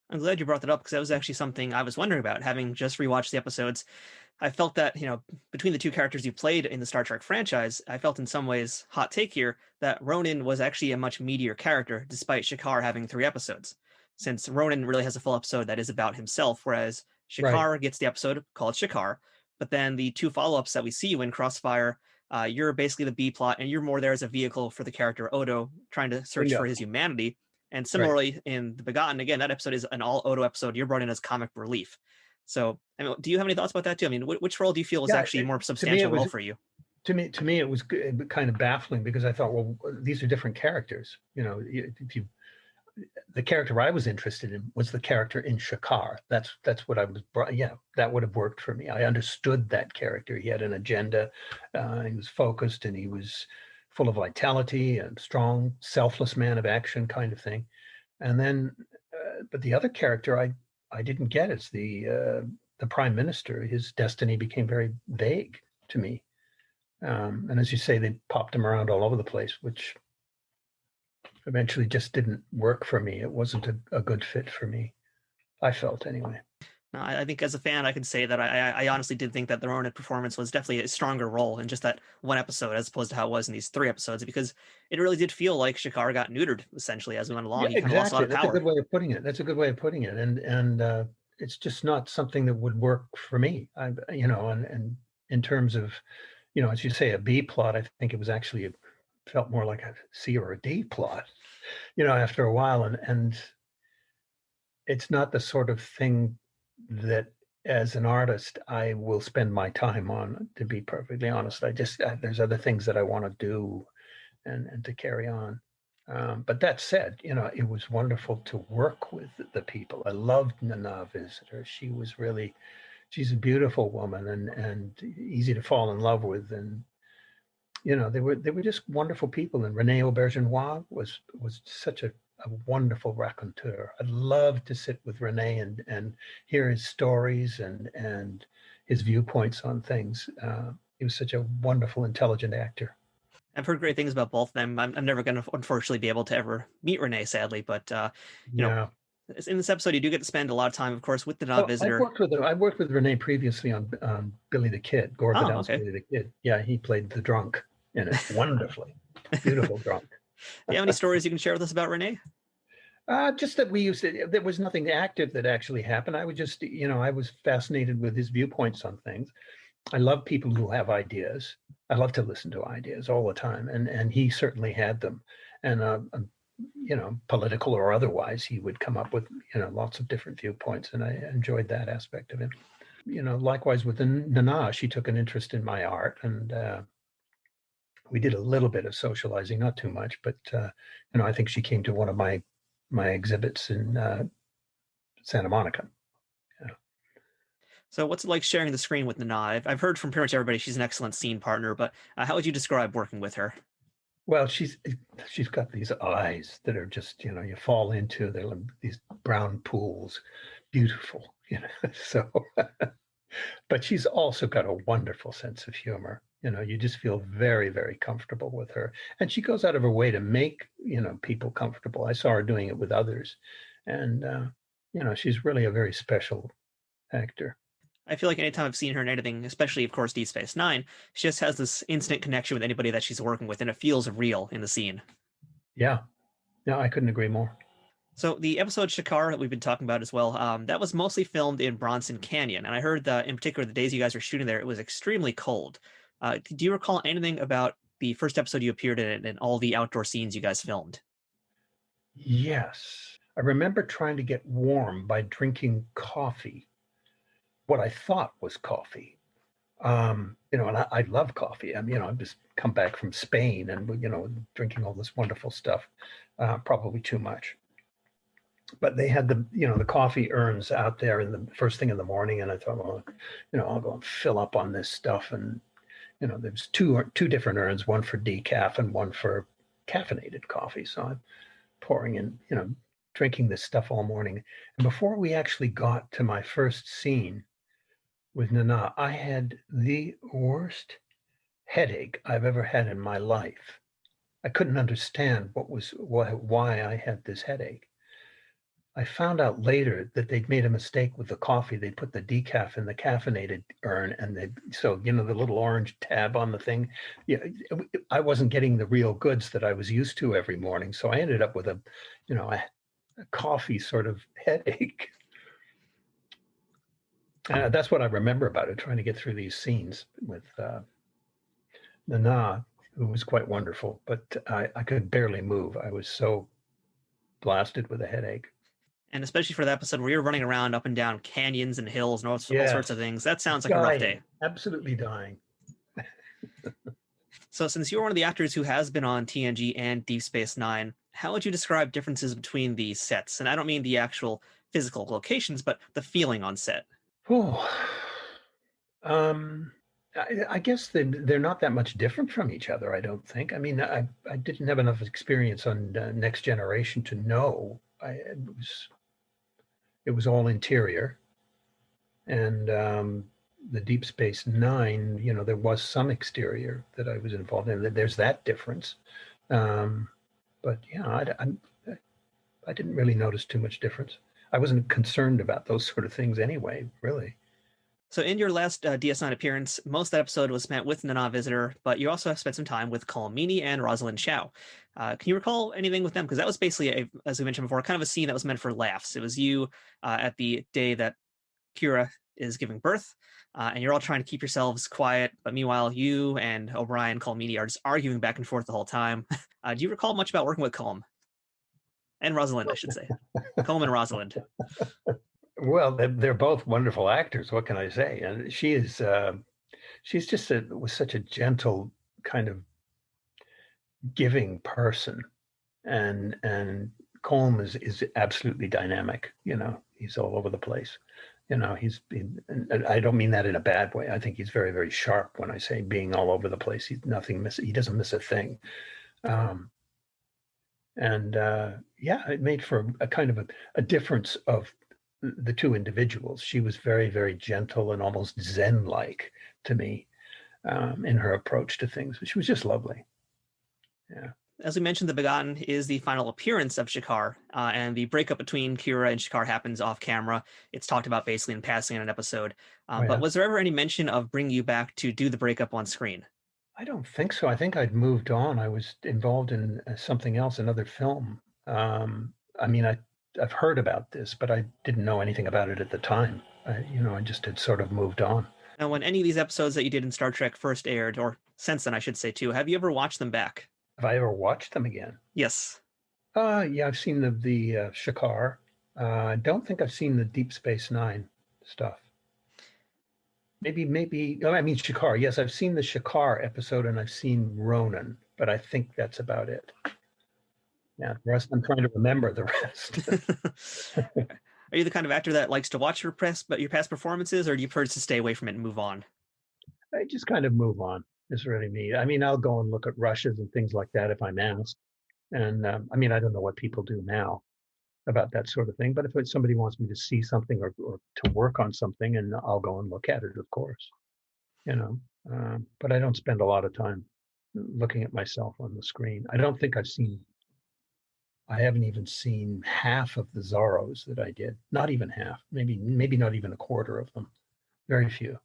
I'm glad you brought that up, because that was actually something I was wondering about. Having just rewatched the episodes, I felt that, between the two characters you played in the Star Trek franchise, I felt in some ways, hot take here, that Ronin was actually a much meatier character, despite Shikhar having 3 episodes. Since Ronin really has a full episode that is about himself, whereas Shikhar gets the episode called Shikhar, but then the 2 follow-ups that we see you in Crossfire, you're basically the B plot, and you're more there as a vehicle for the character Odo, trying to search for his humanity. And similarly, in The Begotten, again, that episode is an all Odo episode. You're brought in as comic relief. So, do you have any thoughts about that too? I mean, which role do you feel is actually a more substantial role for you? To me, it was kind of baffling, because I thought, well, these are different characters. The character I was interested in was the character in Shakar. That's what I was. That would have worked for me. I understood that character. He had an agenda. He was focused, and he was full of vitality and strong, selfless man of action kind of thing. And then, but the other character I didn't get as the prime minister. His destiny became very vague to me. And as you say, they popped him around all over the place, which eventually just didn't work for me. It wasn't a good fit for me, I felt anyway. I think as a fan, I can say that I honestly did think that the Ronin performance was definitely a stronger role in just that one episode, as opposed to how it was in these 3 episodes, because it really did feel like Shikhar got neutered essentially as we went along. Yeah, he kind of lost a lot of power. That's a good way of putting it. That's a good way of putting it. And it's just not something that would work for me. And in terms of, as you say, a B plot, I think it was actually felt more like a C or a D plot, after a while. And it's not the sort of thing that as an artist I will spend my time on, to be perfectly honest. There's other things that I want to do and to carry on. But that said, it was wonderful to work with the people. I loved Nana Visitor. She's a beautiful woman and easy to fall in love with. And, they were just wonderful people. And Rene Aubergenois was such a wonderful raconteur. I'd love to sit with Rene and hear his stories and his viewpoints on things. He was such a wonderful, intelligent actor. I've heard great things about both of them. I'm never going to, unfortunately, be able to ever meet Rene, sadly. But, in this episode, you do get to spend a lot of time, of course, with the Visitor. I worked with Rene previously on Billy the Kid, Gore Vidal's Billy the Kid. Yeah, he played the drunk in it wonderfully. Beautiful drunk. Do you have any stories you can share with us about Renee? Just that there was nothing active that actually happened. I was just, I was fascinated with his viewpoints on things. I love people who have ideas. I love to listen to ideas all the time. And he certainly had them. And, political or otherwise, he would come up with, lots of different viewpoints. And I enjoyed that aspect of him. Likewise with Nana, she took an interest in my art, and we did a little bit of socializing, not too much, but I think she came to one of my exhibits in Santa Monica. Yeah. So what's it like sharing the screen with Nana? I've heard from pretty much everybody she's an excellent scene partner, but how would you describe working with her? Well, she's got these eyes that are just, you fall into. They're like these brown pools, beautiful, so. But she's also got a wonderful sense of humor. You just feel very, very comfortable with her. And she goes out of her way to make, people comfortable. I saw her doing it with others. And, she's really a very special actor. I feel like anytime I've seen her in anything, especially, of course, Deep Space Nine, she just has this instant connection with anybody that she's working with, and it feels real in the scene. Yeah. No, I couldn't agree more. So the episode Shakaar that we've been talking about as well, that was mostly filmed in Bronson Canyon. And I heard that, in particular, the days you guys were shooting there, it was extremely cold. Do you recall anything about the first episode you appeared in and all the outdoor scenes you guys filmed? Yes. I remember trying to get warm by drinking coffee, what I thought was coffee. And I love coffee. I've just come back from Spain and, drinking all this wonderful stuff, probably too much. But they had the coffee urns out there in the first thing in the morning. And I thought, well, I'll go and fill up on this stuff. And, there's two different urns, one for decaf and one for caffeinated coffee. So I'm pouring in, drinking this stuff all morning. And before we actually got to my first scene with Nana, I had the worst headache I've ever had in my life. I couldn't understand why I had this headache. I found out later that they'd made a mistake with the coffee. They put the decaf in the caffeinated urn, and the little orange tab on the thing. Yeah, I wasn't getting the real goods that I was used to every morning, so I ended up with a coffee sort of headache. That's what I remember about it, trying to get through these scenes with Nana, who was quite wonderful, but I could barely move. I was so blasted with a headache. And especially for the episode where you're running around up and down canyons and hills and all sorts of things. That sounds like a rough day. Absolutely dying. So since you're one of the actors who has been on TNG and Deep Space Nine, how would you describe differences between the sets? And I don't mean the actual physical locations, but the feeling on set. Oh, I guess they're not that much different from each other, I don't think. I mean, I didn't have enough experience on Next Generation to know. It was all interior. And the Deep Space Nine, there was some exterior that I was involved in. There's that difference. But yeah, I didn't really notice too much difference. I wasn't concerned about those sort of things anyway, really. So in your last DS9 appearance, most of that episode was spent with Nana Visitor, but you also have spent some time with Colm Meaney and Rosalind Chow. Can you recall anything with them? Because that was basically, as we mentioned before, kind of a scene that was meant for laughs. It was you at the day that Kira is giving birth, and you're all trying to keep yourselves quiet, but meanwhile, you and O'Brien, Colm Meaney, are just arguing back and forth the whole time. Do you recall much about working with Colm? And Rosalind, I should say. Colm and Rosalind. Well, they're both wonderful actors. What can I say? And she's just was such a gentle kind of giving person, and Colm is absolutely dynamic. He's all over the place. And I don't mean that in a bad way. I think he's very, very sharp. When I say being all over the place, he doesn't miss a thing. It made for a kind of a difference of the two individuals. She was very, very gentle and almost Zen-like to me in her approach to things. She was just lovely. Yeah. As we mentioned, The Begotten is the final appearance of Shikhar, and the breakup between Kira and Shakar happens off camera. It's talked about basically in passing in an episode. But was there ever any mention of bringing you back to do the breakup on screen? I don't think so. I think I'd moved on. I was involved in something else, another film. I mean, I've heard about this, but I didn't know anything about it at the time. I just had sort of moved on. Now, when any of these episodes that you did in Star Trek first aired, or since then, I should say too, have you ever watched them back? Have I ever watched them again? Yes. Yeah, I've seen the Shakaar. I don't think I've seen the Deep Space Nine stuff. Maybe. Oh, I mean, Shikhar. Yes, I've seen the Shikhar episode and I've seen Ronin, but I think that's about it. Yeah, the rest, I'm trying to remember the rest. Are you the kind of actor that likes to watch your past performances, or do you prefer to stay away from it and move on? I just kind of move on. Is really me. I mean, I'll go and look at rushes and things like that if I'm asked. And I mean, I don't know what people do now about that sort of thing, but if somebody wants me to see something or to work on something, and I'll go and look at it, of course. You know, but I don't spend a lot of time looking at myself on the screen. I haven't even seen half of the Zorros that I did. Not even half. Maybe not even a quarter of them. Very few.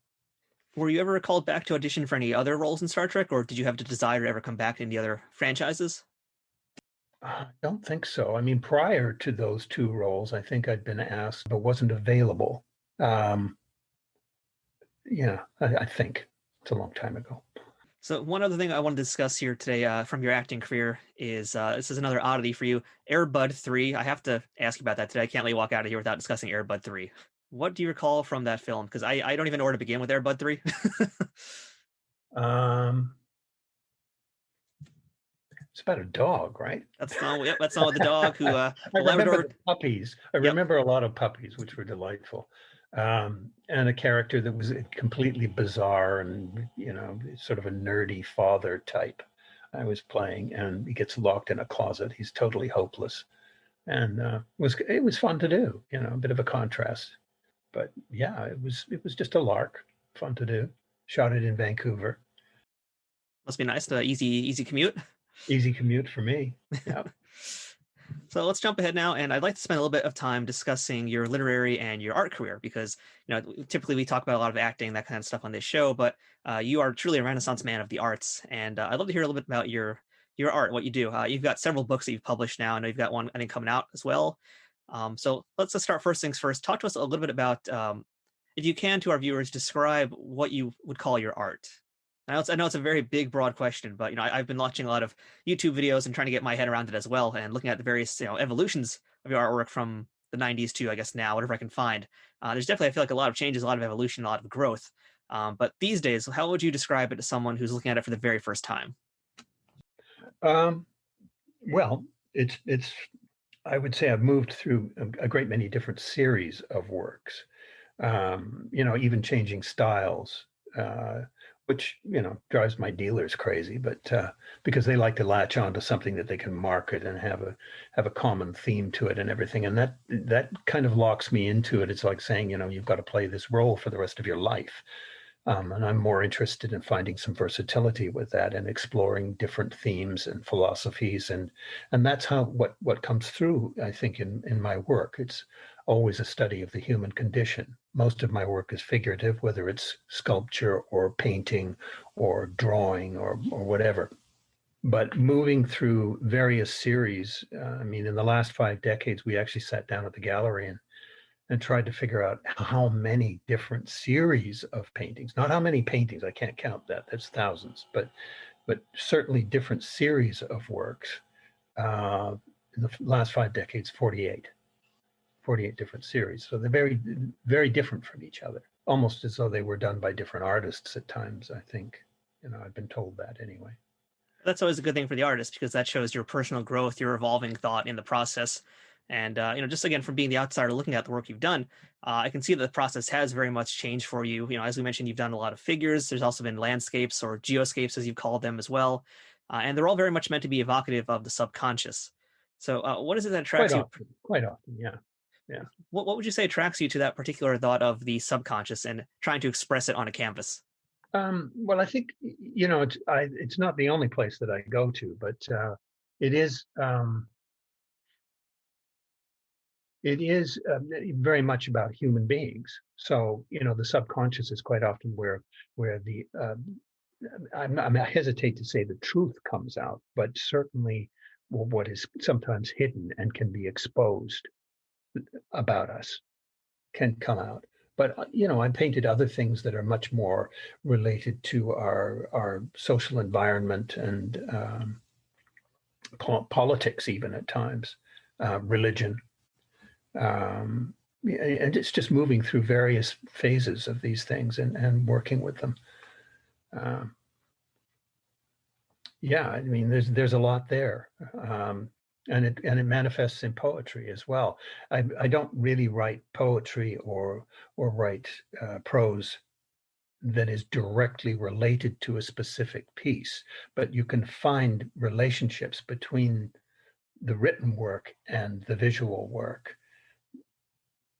Were you ever called back to audition for any other roles in Star Trek, or did you have the desire to ever come back in the other franchises? I don't think so. I mean, prior to those two roles, I think I'd been asked but wasn't available. Yeah, I think it's a long time ago. So one other thing I want to discuss here today from your acting career is this is another oddity for you, Air Bud 3. I have to ask you about that today. I can't let you walk out of here without discussing Air Bud 3. What do you recall from that film? Because I don't even know where to begin with Air Bud 3. Um, it's about a dog, right? That's not with the dog who I remember the puppies. I remember a lot of puppies, which were delightful. And a character that was completely bizarre and, sort of a nerdy father type I was playing, and he gets locked in a closet. He's totally hopeless. And it was fun to do, a bit of a contrast. But yeah, it was just a lark, fun to do. Shot it in Vancouver. Must be nice, the easy commute. Easy commute for me. Yeah. So let's jump ahead now, and I'd like to spend a little bit of time discussing your literary and your art career because typically we talk about a lot of acting, that kind of stuff on this show, but you are truly a Renaissance man of the arts, and I'd love to hear a little bit about your art, what you do. You've got several books that you've published now. I know you've got one I think coming out as well. So let's just start first things first. Talk to us a little bit about, if you can, to our viewers, describe what you would call your art. I know it's a very big, broad question, but I've been watching a lot of YouTube videos and trying to get my head around it as well, and looking at the various evolutions of your artwork from the '90s to I guess now, whatever I can find. There's definitely, I feel like, a lot of changes, a lot of evolution, a lot of growth. But these days, how would you describe it to someone who's looking at it for the very first time? Well, it's I would say I've moved through a great many different series of works. Even changing styles. Which drives my dealers crazy, but because they like to latch on to something that they can market and have a common theme to it and everything, and that kind of locks me into it. It's like saying, you've got to play this role for the rest of your life, and I'm more interested in finding some versatility with that and exploring different themes and philosophies, and that's how what comes through, I think, in my work. It's always a study of the human condition. Most of my work is figurative, whether it's sculpture or painting or drawing or whatever. But moving through various series, I mean, in the last 5 decades, we actually sat down at the gallery and tried to figure out how many different series of paintings, not how many paintings, I can't count that, that's thousands, but certainly different series of works. In the last 5 decades, 48 different series. So they're very, very different from each other, almost as though they were done by different artists at times, I think. I've been told that anyway. That's always a good thing for the artist because that shows your personal growth, your evolving thought in the process. And, just again, from being the outsider looking at the work you've done, I can see that the process has very much changed for you. As we mentioned, you've done a lot of figures. There's also been landscapes or geoscapes, as you've called them as well. And they're all very much meant to be evocative of the subconscious. So what is it that attracts you? Quite often, yeah. Yeah. What would you say attracts you to that particular thought of the subconscious and trying to express it on a canvas? Well, I think, it's not the only place that I go to, but it is very much about human beings. So, the subconscious is quite often where the I hesitate to say the truth comes out, but certainly what is sometimes hidden and can be exposed about us can come out. But I painted other things that are much more related to our social environment and politics, even at times, religion, and it's just moving through various phases of these things and working with them. Yeah, I mean, there's a lot there, and it manifests in poetry as well. I don't really write poetry or write prose that is directly related to a specific piece, but you can find relationships between the written work and the visual work,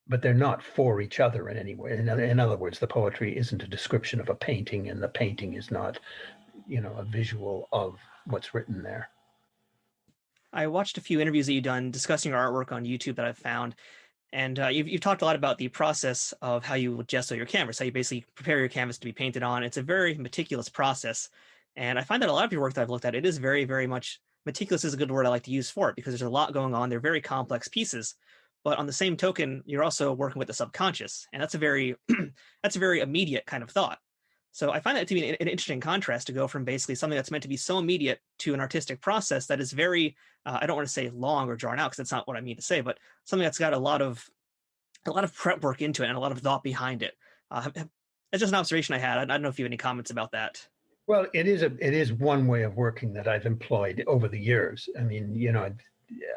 but they're not for each other in any way. In other words, the poetry isn't a description of a painting, and the painting is not, a visual of what's written there. I watched a few interviews that you've done discussing your artwork on YouTube that I've found, and you've talked a lot about the process of how you gesso your canvas, how you basically prepare your canvas to be painted on. It's a very meticulous process, and I find that a lot of your work that I've looked at, it is very, very much meticulous is a good word I like to use for it because there's a lot going on. They're very complex pieces, but on the same token, you're also working with the subconscious, and that's a very that's a very immediate kind of thought. So I find that to be an interesting contrast to go from basically something that's meant to be so immediate to an artistic process that is very, I don't want to say long or drawn out because that's not what I mean to say, but something that's got a lot of prep work into it and a lot of thought behind it. It's just an observation I had. I don't know if you have any comments about that. Well, it is one way of working that I've employed over the years. I mean,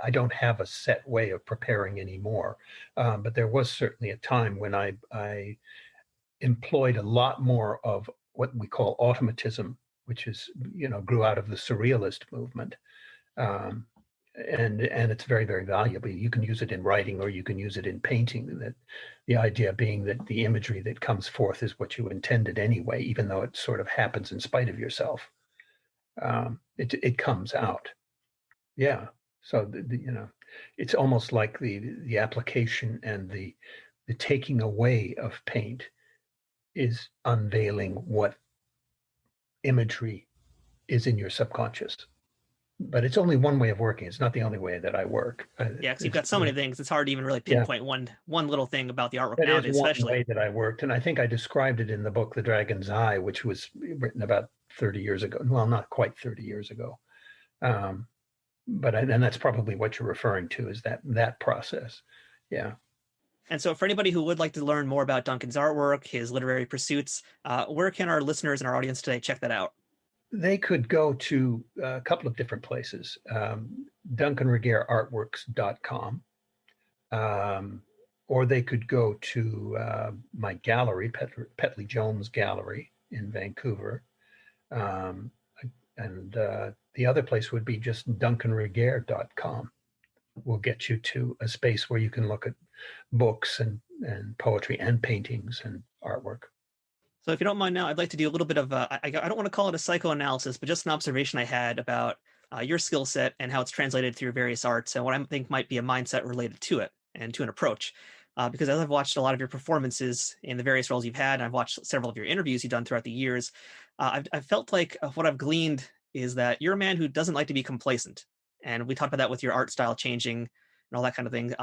I don't have a set way of preparing anymore, but there was certainly a time when I employed a lot more of what we call automatism, which is, grew out of the surrealist movement. And it's very, very valuable. You can use it in writing or you can use it in painting. That the idea being that the imagery that comes forth is what you intended anyway, even though it sort of happens in spite of yourself. It comes out. Yeah. So it's almost like the application and the taking away of paint is unveiling what imagery is in your subconscious. But it's only one way of working. It's not the only way that I work. Yeah, because you've got so many things. It's hard to even really pinpoint one little thing about the artwork that nowadays, is one especially. way that I worked. And I think I described it in the book, The Dragon's Eye, which was written about 30 years ago. Well, not quite 30 years ago. And that's probably what you're referring to is that process. Yeah. And so for anybody who would like to learn more about Duncan's artwork, his literary pursuits, where can our listeners and our audience today check that out? They could go to a couple of different places. DuncanRegehrArtworks.com, or they could go to my gallery, Petley Jones Gallery in Vancouver. And the other place would be just DuncanRegehr.com. Will get you to a space where you can look at books and poetry and paintings and artwork. So if you don't mind now, I'd like to do a little bit of, I don't want to call it a psychoanalysis, but just an observation I had about your skill set and how it's translated through various arts and what I think might be a mindset related to it and to an approach. Because as I've watched a lot of your performances in the various roles you've had, and I've watched several of your interviews you've done throughout the years, I've felt like what I've gleaned is that you're a man who doesn't like to be complacent. And we talked about that with your art style changing and all that kind of thing.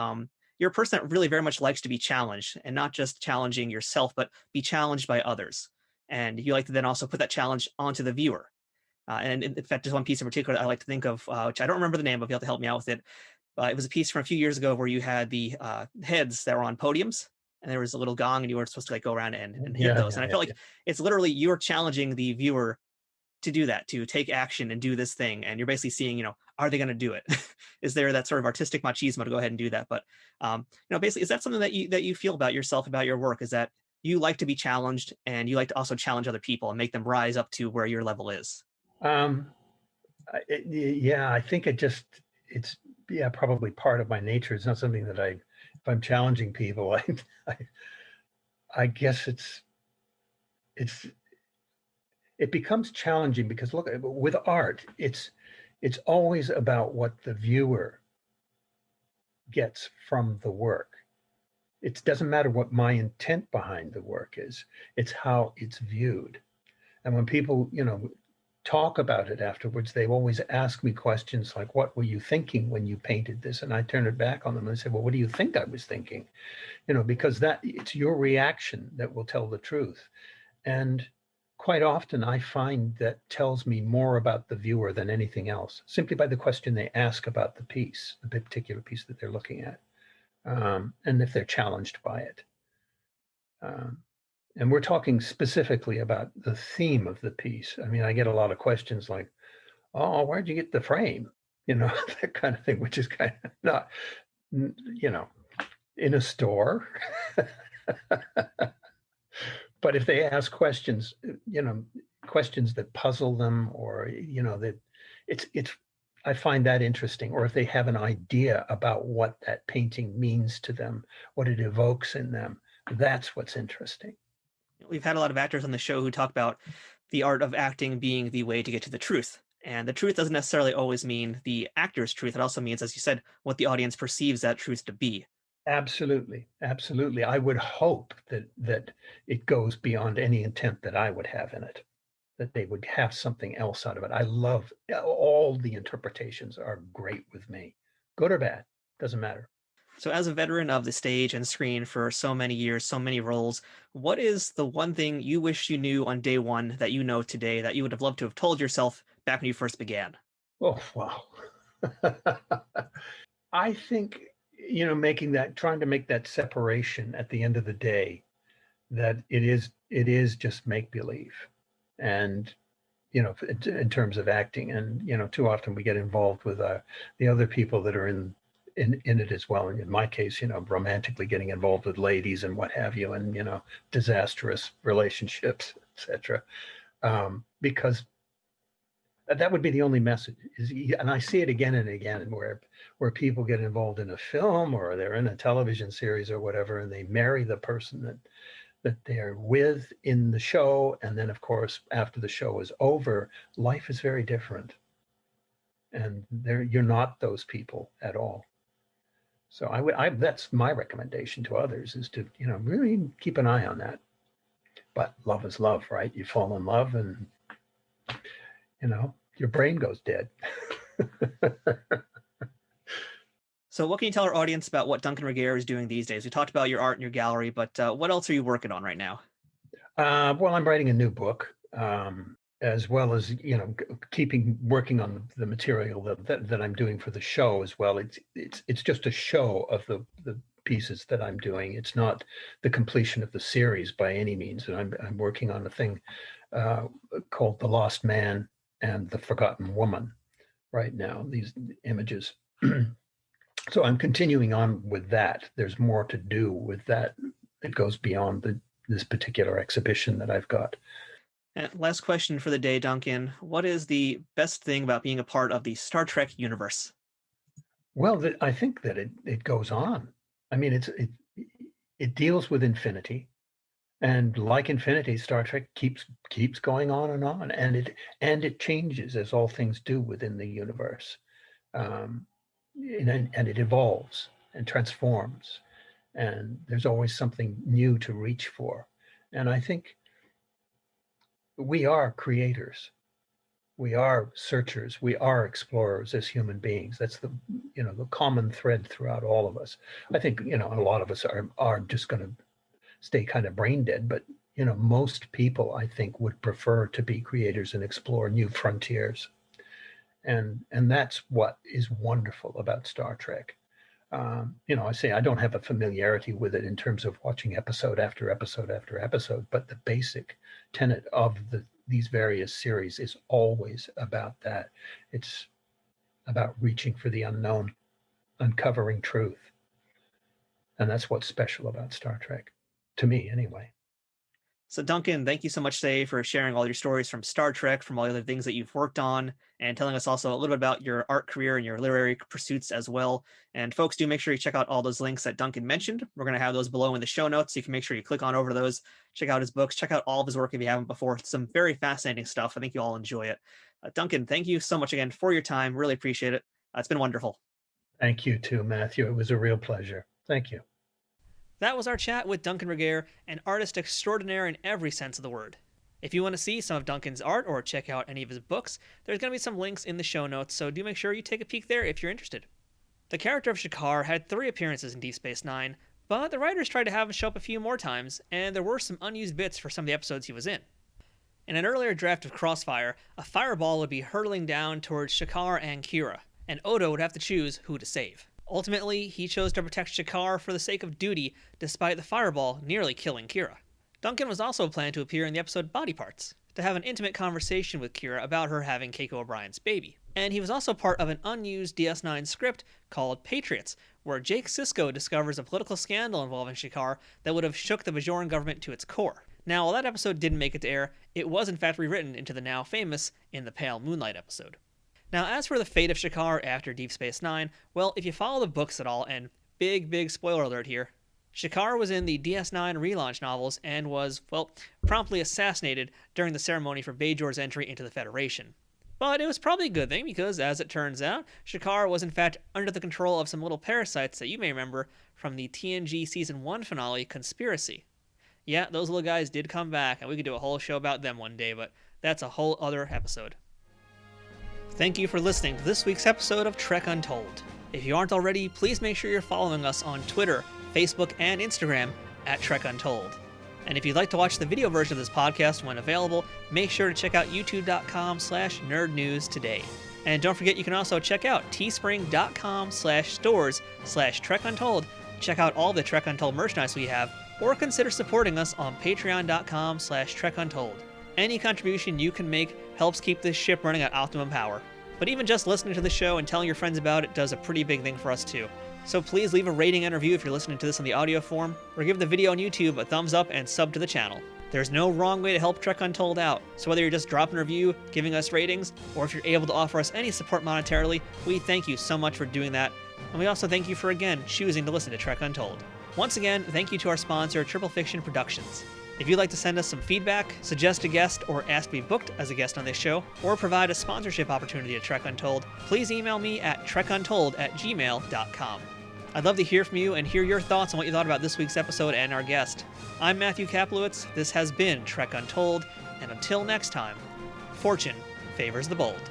You're a person that really very much likes to be challenged and not just challenging yourself, but be challenged by others. And you like to then also put that challenge onto the viewer. And in fact, there's one piece in particular that I like to think of, which I don't remember the name of, you have to help me out with it. It was a piece from a few years ago where you had the heads that were on podiums and there was a little gong and you were supposed to go around and hit those. And I felt like it's literally you're challenging the viewer to do that, to take action and do this thing. And you're basically seeing, are they going to do it? Is there that sort of artistic machismo to go ahead and do that? But, basically, is that something that you feel about yourself, about your work, is that you like to be challenged and you like to also challenge other people and make them rise up to where your level is? I think it's probably part of my nature. It's not something that if I'm challenging people, I guess it becomes challenging because look, with art, it's always about what the viewer gets from the work. It doesn't matter what my intent behind the work is. It's how it's viewed. And when people, talk about it afterwards, they always ask me questions like, what were you thinking when you painted this? And I turn it back on them and say, well, what do you think I was thinking? Because it's your reaction that will tell the truth. And quite often I find that tells me more about the viewer than anything else, simply by the question they ask about the piece, the particular piece that they're looking at, and if they're challenged by it. And we're talking specifically about the theme of the piece. I mean, I get a lot of questions like, oh, where'd you get the frame? That kind of thing, which is kind of not, in a store. But if they ask questions, questions that puzzle them, or, that I find that interesting. Or if they have an idea about what that painting means to them, what it evokes in them, that's what's interesting. We've had a lot of actors on the show who talk about the art of acting being the way to get to the truth. And the truth doesn't necessarily always mean the actor's truth. It also means, as you said, what the audience perceives that truth to be. Absolutely. Absolutely. I would hope that it goes beyond any intent that I would have in it, that they would have something else out of it. I love all the interpretations are great with me, good or bad, doesn't matter. So, as a veteran of the stage and screen for so many years, so many roles, what is the one thing you wish you knew on day one that you know today that you would have loved to have told yourself back when you first began? Oh, wow. I think, trying to make that separation at the end of the day, that it is just make believe. And, in terms of acting, and, too often we get involved with the other people that are in it as well. And in my case, romantically getting involved with ladies and what have you, and, disastrous relationships, etc. Because that would be the only message. And I see it again and again, where people get involved in a film, or they're in a television series or whatever, and they marry the person that they're with in the show. And then, of course, after the show is over, life is very different. And you're not those people at all. So that's my recommendation to others, is to, really keep an eye on that. But love is love, right? You fall in love and, your brain goes dead. So what can you tell our audience about what Duncan Regehr is doing these days? We talked about your art and your gallery, but what else are you working on right now? Well, I'm writing a new book, as well as, working on the material that I'm doing for the show as well. It's just a show of the pieces that I'm doing. It's not the completion of the series by any means. And I'm working on a thing called The Lost Man and The Forgotten Woman right now, these images. So I'm continuing on with that. There's more to do with that. It goes beyond this particular exhibition that I've got. And last question for the day, Duncan. What is the best thing about being a part of the Star Trek universe? Well, I think that it goes on. I mean, it deals with infinity, and like infinity, Star Trek keeps going on, and it changes, as all things do within the universe, and it evolves and transforms, and there's always something new to reach for. And I think we are creators. We are searchers. We are explorers as human beings. That's the common thread throughout all of us. I think, a lot of us are just going to stay kind of brain dead, but, most people, I think, would prefer to be creators and explore new frontiers. And that's what is wonderful about Star Trek. I say I don't have a familiarity with it in terms of watching episode after episode after episode, but the basic tenet of these various series is always about that. It's about reaching for the unknown, uncovering truth. And that's what's special about Star Trek, to me anyway. So Duncan, thank you so much today for sharing all your stories from Star Trek, from all the other things that you've worked on, and telling us also a little bit about your art career and your literary pursuits as well. And folks, do make sure you check out all those links that Duncan mentioned. We're going to have those below in the show notes, so you can make sure you click on over to those, check out his books, check out all of his work if you haven't before. It's some very fascinating stuff. I think you all enjoy it. Duncan, thank you so much again for your time. Really appreciate it. It's been wonderful. Thank you too, Matthew. It was a real pleasure. Thank you. That was our chat with Duncan Regehr, an artist extraordinaire in every sense of the word. If you want to see some of Duncan's art or check out any of his books, there's going to be some links in the show notes, so do make sure you take a peek there if you're interested. The character of Shikhar had 3 appearances in Deep Space Nine, but the writers tried to have him show up a few more times, and there were some unused bits for some of the episodes he was in. In an earlier draft of Crossfire, a fireball would be hurtling down towards Shakar and Kira, and Odo would have to choose who to save. Ultimately, he chose to protect Shakar for the sake of duty, despite the fireball nearly killing Kira. Duncan was also planned to appear in the episode Body Parts, to have an intimate conversation with Kira about her having Keiko O'Brien's baby. And he was also part of an unused DS9 script called Patriots, where Jake Sisko discovers a political scandal involving Shikhar that would have shook the Bajoran government to its core. Now, while that episode didn't make it to air, it was in fact rewritten into the now famous In the Pale Moonlight episode. Now, as for the fate of Shikhar after Deep Space Nine, well, if you follow the books at all, and big spoiler alert here, Shikhar was in the DS9 relaunch novels and was, well, promptly assassinated during the ceremony for Bajor's entry into the Federation. But it was probably a good thing because, as it turns out, Shikhar was in fact under the control of some little parasites that you may remember from the TNG Season 1 finale, Conspiracy. Yeah, those little guys did come back, and we could do a whole show about them one day, but that's a whole other episode. Thank you for listening to this week's episode of Trek Untold. If you aren't already, please make sure you're following us on Twitter, Facebook, and Instagram at Trek Untold. And if you'd like to watch the video version of this podcast when available, make sure to check out youtube.com/nerdnews today. And don't forget you can also check out teespring.com/stores/Trek Untold. Check out all the Trek Untold merchandise we have, or consider supporting us on patreon.com/Trek Untold. Any contribution you can make helps keep this ship running at optimum power. But even just listening to the show and telling your friends about it does a pretty big thing for us too. So please leave a rating and review if you're listening to this in the audio form, or give the video on YouTube a thumbs up and sub to the channel. There's no wrong way to help Trek Untold out, so whether you're just dropping a review, giving us ratings, or if you're able to offer us any support monetarily, we thank you so much for doing that, and we also thank you for again choosing to listen to Trek Untold. Once again, thank you to our sponsor, Triple Fiction Productions. If you'd like to send us some feedback, suggest a guest, or ask to be booked as a guest on this show, or provide a sponsorship opportunity at Trek Untold, please email me at trekuntold@gmail.com. I'd love to hear from you and hear your thoughts on what you thought about this week's episode and our guest. I'm Matthew Kaplowitz, this has been Trek Untold, and until next time, fortune favors the bold.